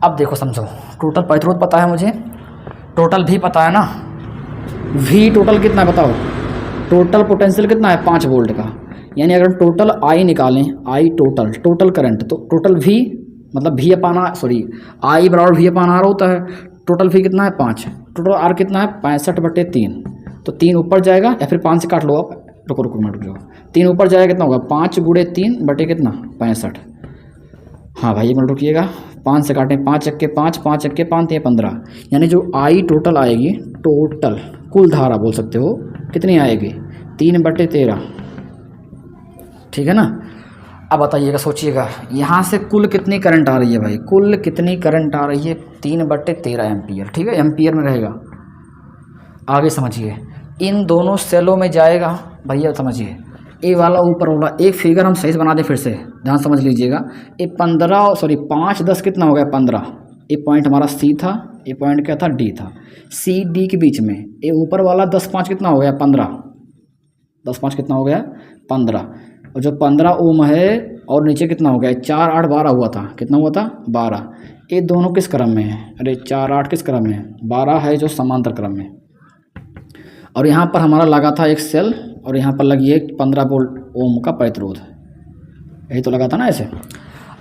अब देखो समझो, टोटल प्रतिरोध पता है मुझे, टोटल भी पता है ना, V टोटल कितना है बताओ, टोटल पोटेंशियल कितना है 5 वोल्ट का। यानी अगर टोटल I निकालें, I टोटल करंट, तो टोटल V मतलब I बराबर V/R होता है, टोटल V कितना है 5, टोटल R कितना है 65/3, तो 3 ऊपर जाएगा, या फिर 5 से काट लो आप, रुको जाओ, 3 ऊपर जाएगा कितना होगा 5 × 3 बटे कितना 65। हाँ भाई 1 मिनट रुकिएगा, 5 से काटें, 5 1 5 5 1 5 3 15, यानी जो I टोटल आएगी, टोटल कुल धारा बोल सकते हो, कितनी आएगी 3/13, ठीक है ना। अब बताइएगा, सोचिएगा, यहाँ से कुल कितनी करंट आ रही है भाई, कुल कितनी करंट आ रही है 3/13 एम्पियर, ठीक है, एम्पियर में रहेगा। आगे समझिए, इन दोनों सेलों में जाएगा भैया, समझिए ये वाला ऊपर वाला, एक फिगर हम सही से बना दें फिर से, ध्यान समझ लीजिएगा। ये 5 10 कितना हो गया 15, ये पॉइंट हमारा C था, ये पॉइंट क्या था D था, C D के बीच में ये ऊपर वाला 10 5 कितना हो गया 15, 10 5 कितना हो गया 15, और जो 15 ओम है और नीचे कितना हो गया 4 8 12 हुआ था, कितना हुआ था 12। ये दोनों किस क्रम में है, अरे 4 8 किस क्रम में है, 12 है जो समांतर क्रम में। और यहाँ पर हमारा लगा था एक सेल, और यहाँ पर लगी है 15 वोल्ट ओम का प्रतिरोध, यही तो लगा था ना ऐसे।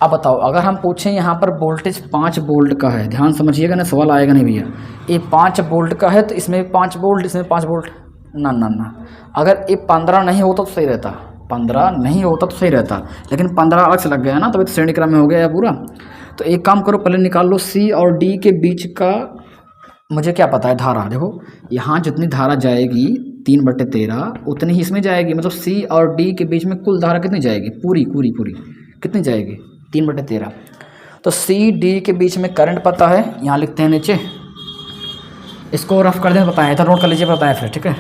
अब बताओ अगर हम पूछें यहाँ पर वोल्टेज 5 वोल्ट का है, ध्यान समझिएगा ना, सवाल आएगा नहीं भैया, ये 5 वोल्ट का है तो इसमें 5 वोल्ट, इसमें 5 वोल्ट, ना, अगर ये 15 नहीं होता तो सही रहता, 15 नहीं होता तो सही रहता, लेकिन 15 अलग से लग गया ना, तभी तो श्रेणी क्रम में हो गया पूरा। तो एक काम करो, पहले निकाल लो C और D के बीच का, मुझे क्या पता है धारा, देखो यहाँ जितनी धारा जाएगी 3/13 उतनी ही इसमें जाएगी, मतलब C और D के बीच में कुल धारा कितनी जाएगी, पूरी कितनी जाएगी 3/13। तो C D के बीच में करंट पता है, यहाँ लिखते हैं नीचे, इसको रफ कर दें बताएं, इधर नोट कर लीजिए बताएं फिर, ठीक है,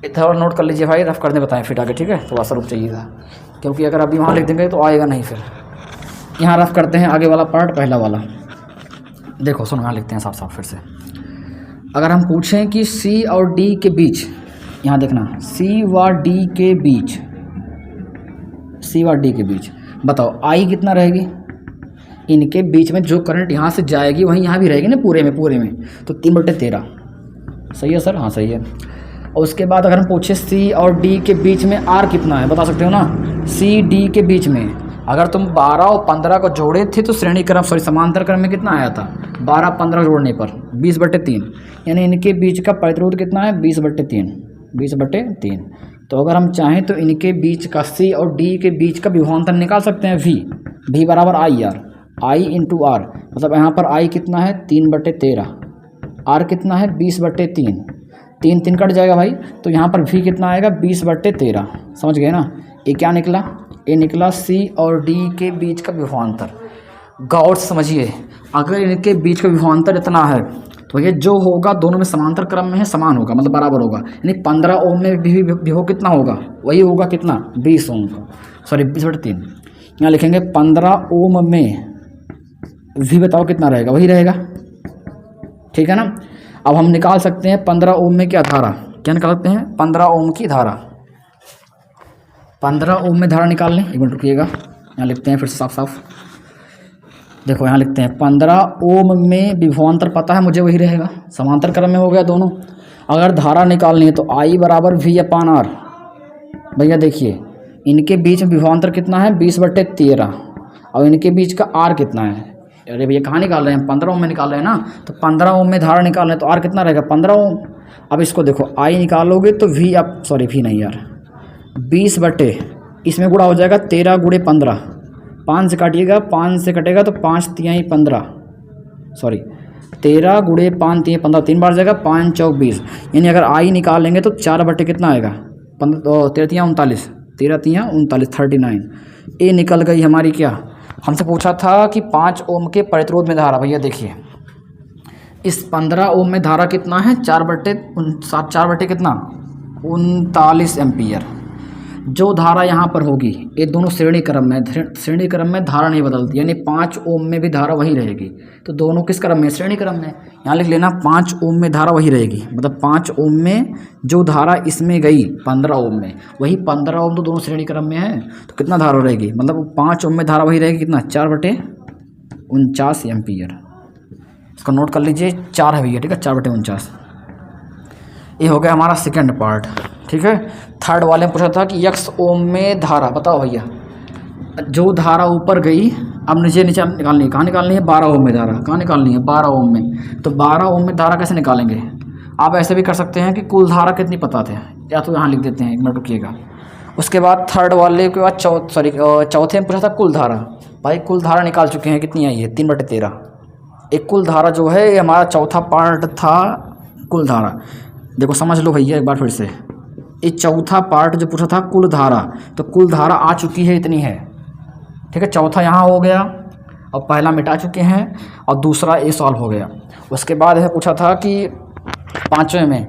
इधर नोट कर लीजिए भाई, रफ कर दें बताएं फिर आगे, ठीक है, थोड़ा सा रुक चाहिएगा, क्योंकि अगर अभी वहाँ लिख देंगे तो आएगा नहीं फिर। यहाँ रफ करते हैं आगे वाला पार्ट, पहला वाला देखो, सुनो यहाँ लिखते हैं साफ साफ फिर से। अगर हम पूछें कि C और D के बीच, यहाँ देखना, C व D के बीच, सी और डी के बीच। बताओ आई कितना रहेगी, इनके बीच में जो करंट यहाँ से जाएगी वहीं यहाँ भी रहेगी ना, पूरे में तो 3/13। सही है सर? हाँ सही है। और उसके बाद अगर हम पूछे सी और डी के बीच में आर कितना है, बता सकते हो ना। सी डी के बीच में अगर तुम 12 और 15 को जोड़े थे तो श्रेणी क्रम समांतर क्रम में कितना आया था, 12-15 जोड़ने पर 20/3, यानी इनके बीच का प्रतिरोध कितना है, 20/3। तो अगर हम चाहें तो इनके बीच का सी और डी के बीच का विभवांतर निकाल सकते हैं, V बराबर आई इंटू आर। मतलब यहाँ पर आई कितना है 3/13, आर कितना है 20/3, 3 कट जाएगा भाई, तो यहाँ पर V कितना आएगा 20/13। समझ गए ना। ये क्या निकला, ये निकला सी और डी के बीच का विभवांतर। गौर से समझिए, अगर इनके बीच का विभवांतर इतना है तो ये जो होगा दोनों में समांतर क्रम में है, समान होगा, मतलब बराबर होगा। यानी 15 ओम में विभव कितना होगा, वही होगा कितना 20 ओम का, सॉरी 20/3। यहाँ लिखेंगे 15 ओम में V बताओ कितना रहेगा, वही रहेगा। ठीक है ना। अब हम निकाल सकते हैं 15 ओम में क्या धारा, क्या निकाल सकते हैं 15 ओम की धारा। 15 ओम में धारा निकाल लें, एक मिनट रुकिएगा, यहाँ लिखते हैं फिर से साफ। देखो यहाँ लिखते हैं 15 ओम में विभवांतर पता है मुझे, वही रहेगा, समांतर क्रम में हो गया दोनों। अगर धारा निकालनी है तो I बराबर V/R। भैया देखिए इनके बीच में विभवांतर कितना है 20/13 और इनके बीच का R कितना है। अरे भैया कहाँ निकाल रहे हैं, 15 ओम में निकाल रहे हैं ना, तो 15 ओम में धारा निकाल रहे हैं तो R कितना रहेगा 15 ओम। अब इसको देखो I निकालोगे तो V, अब सॉरी V नहीं यार, 20 इसमें गुणा हो जाएगा 13 × 15, 5 से काटिएगा, 5 से कटेगा तो 5 × 15, सॉरी 13 × 5 × 15, 3 बार जाएगा, 5 × 4 20। यानी अगर आई निकालेंगे तो 4 कितना आएगा 15, 13 × 39, 39। ये निकल गई हमारी क्या, हमसे पूछा था कि 5 ओम के प्रतिरोध में धारा। भैया देखिए इस 15 ओम में धारा कितना है 4 कितना 39 एम्पियर। जो धारा यहाँ पर होगी, ये दोनों श्रेणी क्रम में धारा नहीं बदलती, यानी 5 ओम में भी धारा वही रहेगी। तो दोनों किस क्रम में, श्रेणी क्रम में। यहाँ लिख लेना 5 ओम में धारा वही रहेगी, मतलब 5 ओम में जो धारा इसमें गई 15 ओम में, वही 15 ओम तो दोनों श्रेणी क्रम में है, तो कितना धारा रहेगी, मतलब 5 ओम में धारा वही रहेगी कितना 4/49 एम्पियर। इसको नोट कर लीजिए, 4 है भैया, ठीक है 4/49। ये हो गया हमारा सेकेंड पार्ट। ठीक है। थर्ड वाले में पूछा था कि x ओम में धारा, बताओ भैया जो धारा ऊपर गई अब नीचे निकालनी है, कहाँ निकालनी है 12 ओम में धारा, कहाँ निकालनी है 12 ओम में। तो 12 ओम में धारा कैसे निकालेंगे, आप ऐसे भी कर सकते हैं कि कुल धारा कितनी पता थे, या तो यहाँ लिख देते हैं, एक मिनट रुकिएगा। उसके बाद थर्ड वाले के बाद चौथे में पूछा था कुल धारा। भाई कुल धारा निकाल चुके हैं, कितनी आई है 3/13। एक कुल धारा जो है ये हमारा चौथा पार्ट था कुल धारा। देखो समझ लो भैया एक बार फिर से, ये चौथा पार्ट जो पूछा था कुल धारा, तो कुल धारा आ चुकी है इतनी है। ठीक है, चौथा यहाँ हो गया और पहला मिटा चुके हैं और दूसरा ये सॉल्व हो गया। उसके बाद है पूछा था कि पाँचवें में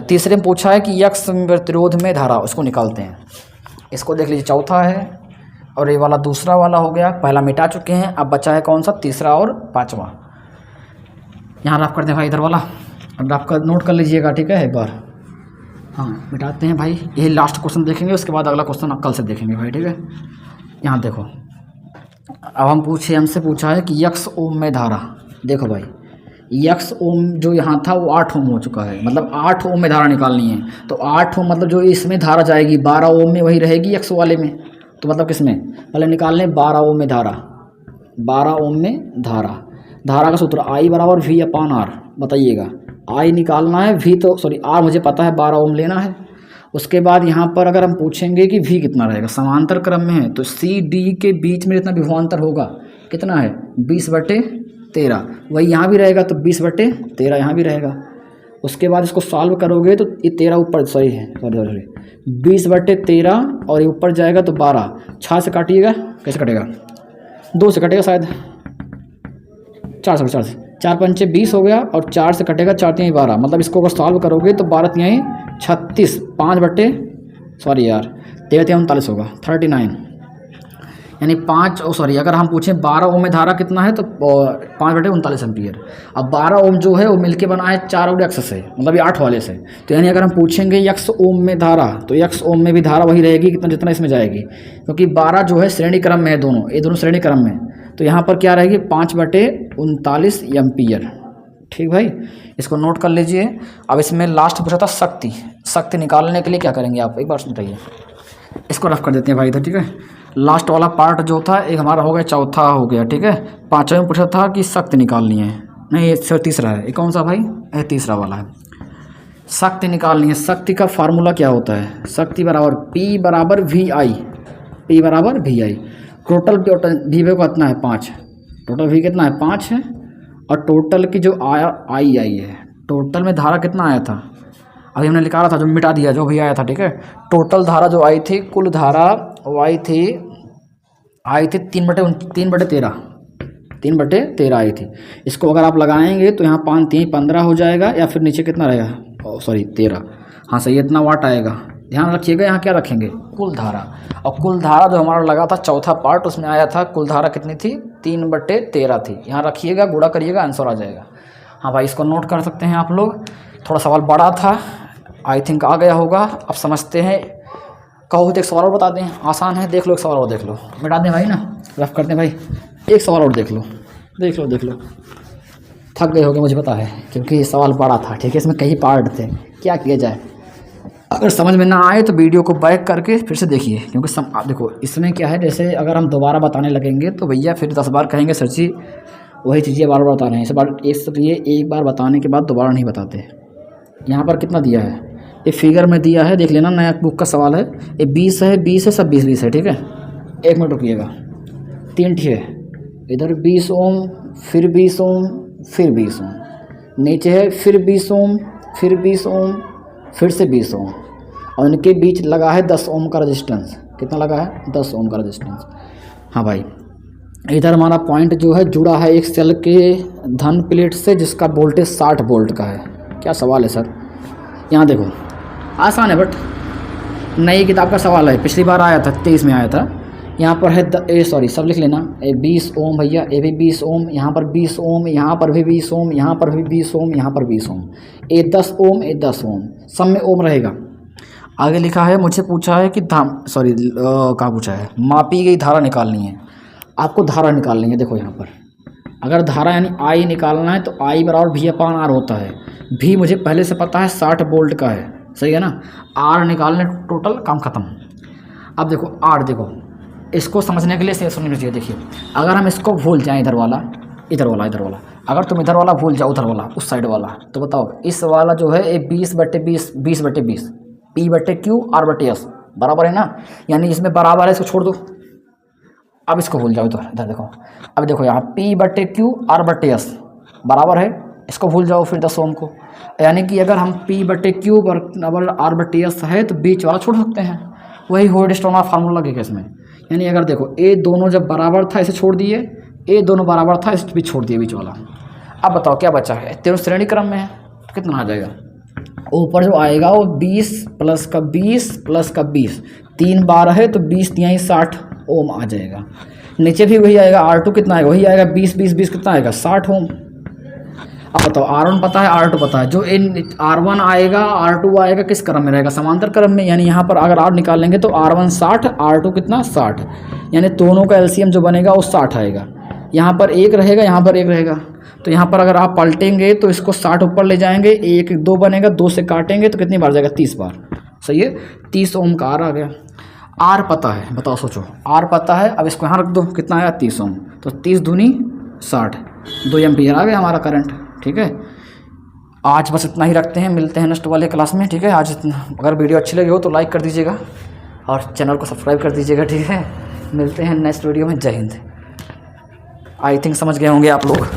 तीसरे में पूछा है कि यक्ष प्रतिरोध में धारा, उसको निकालते हैं। इसको देख लीजिए, चौथा है और ये वाला दूसरा वाला हो गया, पहला मिटा चुके हैं, अब बचा है कौन सा तीसरा और पाँचवा। यहाँ रफ करते हैं भाई इधर वाला, अब रफ कर नोट कर लीजिएगा, ठीक है एक बार। हाँ मिटाते हैं भाई, यही लास्ट क्वेश्चन देखेंगे, उसके बाद अगला क्वेश्चन कल से देखेंगे भाई, ठीक है। यहाँ देखो अब हमसे पूछा है कि यक्ष ओम में धारा। देखो भाई यक्ष ओम जो यहाँ था वो 8 ओम हो चुका है, मतलब 8 ओम में धारा निकालनी है। तो 8 ओम मतलब जो इसमें धारा जाएगी 12 ओम में वही रहेगी यक्ष वाले में, तो मतलब किस में पहले निकाल लें 12 ओम में धारा। 12 ओम में धारा का सूत्र I बराबर V/R। बताइएगा I निकालना है, V तो सॉरी R मुझे पता है 12 ओम लेना है। उसके बाद यहाँ पर अगर हम पूछेंगे कि V कितना रहेगा, समांतर क्रम में है तो CD के बीच में जितना विभवांतर होगा कितना है 20/13, वही यहाँ भी रहेगा तो 20/13 यहाँ भी रहेगा। उसके बाद इसको सॉल्व करोगे तो ये 13 ऊपर सॉरी 20/13 और ये ऊपर जाएगा तो 12, 6 से काटिएगा, कैसे कटेगा 2 से कटेगा शायद, 4 5 20 हो गया और 4 से कटेगा 4 3 12, मतलब इसको अगर सॉल्व करोगे तो 12 3 36, 5 बटे 13 39 होगा 39। यानी 5 अगर हम पूछें 12 ओम में धारा कितना है तो 5/49 एम्पियर। अब 12 ओम जो है वो मिलके बना है 4 x से, मतलब ये 8 वाले से। तो यानी अगर हम पूछेंगे x ओम में धारा, तो x ओम में भी धारा वही रहेगी कितना जितना इसमें जाएगी, क्योंकि 12 जो है श्रेणी क्रम में है, ये दोनों श्रेणी क्रम में। तो यहाँ पर क्या रहेगी 5/49 एम्पियर। ठीक भाई, इसको नोट कर लीजिए। अब इसमें लास्ट पूछा था शक्ति निकालने के लिए क्या करेंगे आप, एक बार सुनिए। इसको रफ कर देते हैं भाई इधर, ठीक है। लास्ट वाला पार्ट जो था एक हमारा हो गया, चौथा हो गया, ठीक है। पाँचवें में पूछा था कि शक्ति निकालनी है, नहीं ये तीसरा है। ये कौन सा भाई, ये तीसरा वाला है। शक्ति निकालनी है। शक्ति का फार्मूला क्या होता है, शक्ति बराबर P बराबर VI, P बराबर VI। टोटल वी को कितना है 5, टोटल वी कितना है 5 है, और टोटल की जो आई है, टोटल में धारा कितना आया था अभी हमने निकाला था, जो मिटा दिया जो भी आया था, ठीक है। टोटल धारा जो आई थी, कुल धारा वो आई थी 3/13 आई थी। इसको अगर आप लगाएंगे तो यहाँ 5 3 15 हो जाएगा, या फिर नीचे कितना रहेगा, 13, हाँ सही, इतना वाट आएगा। ध्यान रखिएगा यहाँ क्या रखेंगे, कुल धारा। और कुल धारा जो हमारा लगा था चौथा पार्ट, उसमें आया था कुल धारा कितनी थी 3/13 थी। यहाँ रखिएगा, गुणा करिएगा, आंसर आ जाएगा। हाँ भाई, इसको नोट कर सकते हैं आप लोग। थोड़ा सवाल बड़ा था, आई थिंक आ गया होगा। अब समझते हैं, कहो तो एक सवाल और बता दें, आसान है, देख लो एक सवाल और देख लो, मिटा दें भाई ना, रफ कर दें भाई। एक सवाल और देख लो। थक गए होगे मुझे पता है, क्योंकि ये सवाल बड़ा था, ठीक है। इसमें कई पार्ट थे, क्या किया जाए। अगर समझ में ना आए तो वीडियो को बैक करके फिर से देखिए, क्योंकि आप देखो इसमें क्या है, जैसे अगर हम दोबारा बताने लगेंगे तो भैया फिर 10 बार कहेंगे सर जी वही चीज़ें बार बार बता रहे हैं। इसलिए एक बार बताने के बाद दोबारा नहीं बताते। यहाँ पर कितना दिया है, ये फिगर में दिया है, देख लेना, नया बुक का सवाल है। ये 20 है, सब 20 है, ठीक है। 1 मिनट रुकिएगा, 3 ठीक है। इधर 20 ओम, फिर 20 ओम, फिर 20 ओम, नीचे है फिर 20 ओम, फिर 20 ओम, फिर से 20 ओम, और इनके बीच लगा है 10 ओम का रेजिस्टेंस। कितना लगा है, 10 ओम का रेजिस्टेंस। हाँ भाई, इधर हमारा पॉइंट जो है जुड़ा है एक सेल के धन प्लेट से, जिसका वोल्टेज 60 वोल्ट का है। क्या सवाल है सर, यहाँ देखो, आसान है बट नई किताब का सवाल है, पिछली बार आया था 23 में आया था। यहाँ पर है सब लिख लेना, 20 ओम भैया, ये भी 20 ओम, यहाँ पर 20 ओम, यहाँ पर भी 20 ओम, यहाँ पर भी 20 ओम, यहाँ पर 20 ओम, ये 10 ओम, ये 10 ओम, सब में ओम रहेगा। आगे लिखा है, मुझे पूछा है कि कहाँ पूछा है, मापी गई धारा निकालनी है। आपको धारा निकालनी है। देखो यहाँ पर अगर धारा यानी आई निकालना है तो आई बराबर V/R होता है। भी मुझे पहले से पता है 60 वोल्ट का है, सही है ना। आर निकालने, टोटल काम खत्म। अब देखो आर, देखो इसको समझने के लिए से सुननी चाहिए। देखिए अगर हम इसको भूल जाएं, इधर वाला, अगर तुम इधर वाला भूल जाओ, उधर वाला, उस साइड वाला, तो बताओ इस वाला जो है ये 20/20, 20/20, P/Q R/S बराबर है ना, यानी इसमें बराबर है, इसको छोड़ दो। अब इसको भूल जाओ, इधर देखो, अब देखो यहाँ P/Q R/S बराबर है, इसको भूल जाओ फिर 10 ओम को। यानी कि अगर हम P/Q बराबर R/S है तो बीच वाला छोड़ सकते हैं, वही होल्डस्टोन का फार्मूला लगेगा इसमें। यानी अगर देखो ए दोनों जब बराबर था इसे छोड़ दिए, ए दोनों बराबर था इसे भी छोड़ दिए, बीच वाला। अब बताओ क्या बचा है, तीनों श्रेणी क्रम में है, कितना आ जाएगा। ऊपर जो आएगा वो 20 प्लस का 20 प्लस का 20, 3 बार है तो 20 यहाँ 60 ओम आ जाएगा। नीचे भी वही आएगा, R2 कितना आएगा, वही आएगा 20 20 20 कितना आएगा 60 ओम। अब बताओ R1 पता है, R2 पता है, जो इन R1 आएगा R2 आएगा किस क्रम में रहेगा, समांतर क्रम में। यानी यहाँ पर अगर R निकाल लेंगे तो R1 60, R2 कितना 60, यानी दोनों का LCM जो बनेगा वो 60 आएगा। यहाँ पर 1 रहेगा, यहाँ पर 1 रहेगा, तो यहाँ पर अगर आप पलटेंगे तो इसको 60 ऊपर ले जाएंगे, 1 2 बनेगा, 2 से काटेंगे तो कितनी बार जाएगा, 30 बार, सही है। 30 ओम का R आ गया। R पता है, बताओ सोचो, R पता है। अब इसको यहाँ रख दो, कितना आया 30 ओम, तो 30 दूनी 60, 2 एम्पीयर आ गया हमारा करंट, ठीक है। आज बस इतना ही रखते हैं, मिलते हैं नेक्स्ट वाले क्लास में, ठीक है। आज इतना, अगर वीडियो अच्छी लगी हो तो लाइक कर दीजिएगा और चैनल को सब्सक्राइब कर दीजिएगा, ठीक है। मिलते हैं नेक्स्ट वीडियो में। जय हिंद। आई थिंक समझ गए होंगे आप लोग।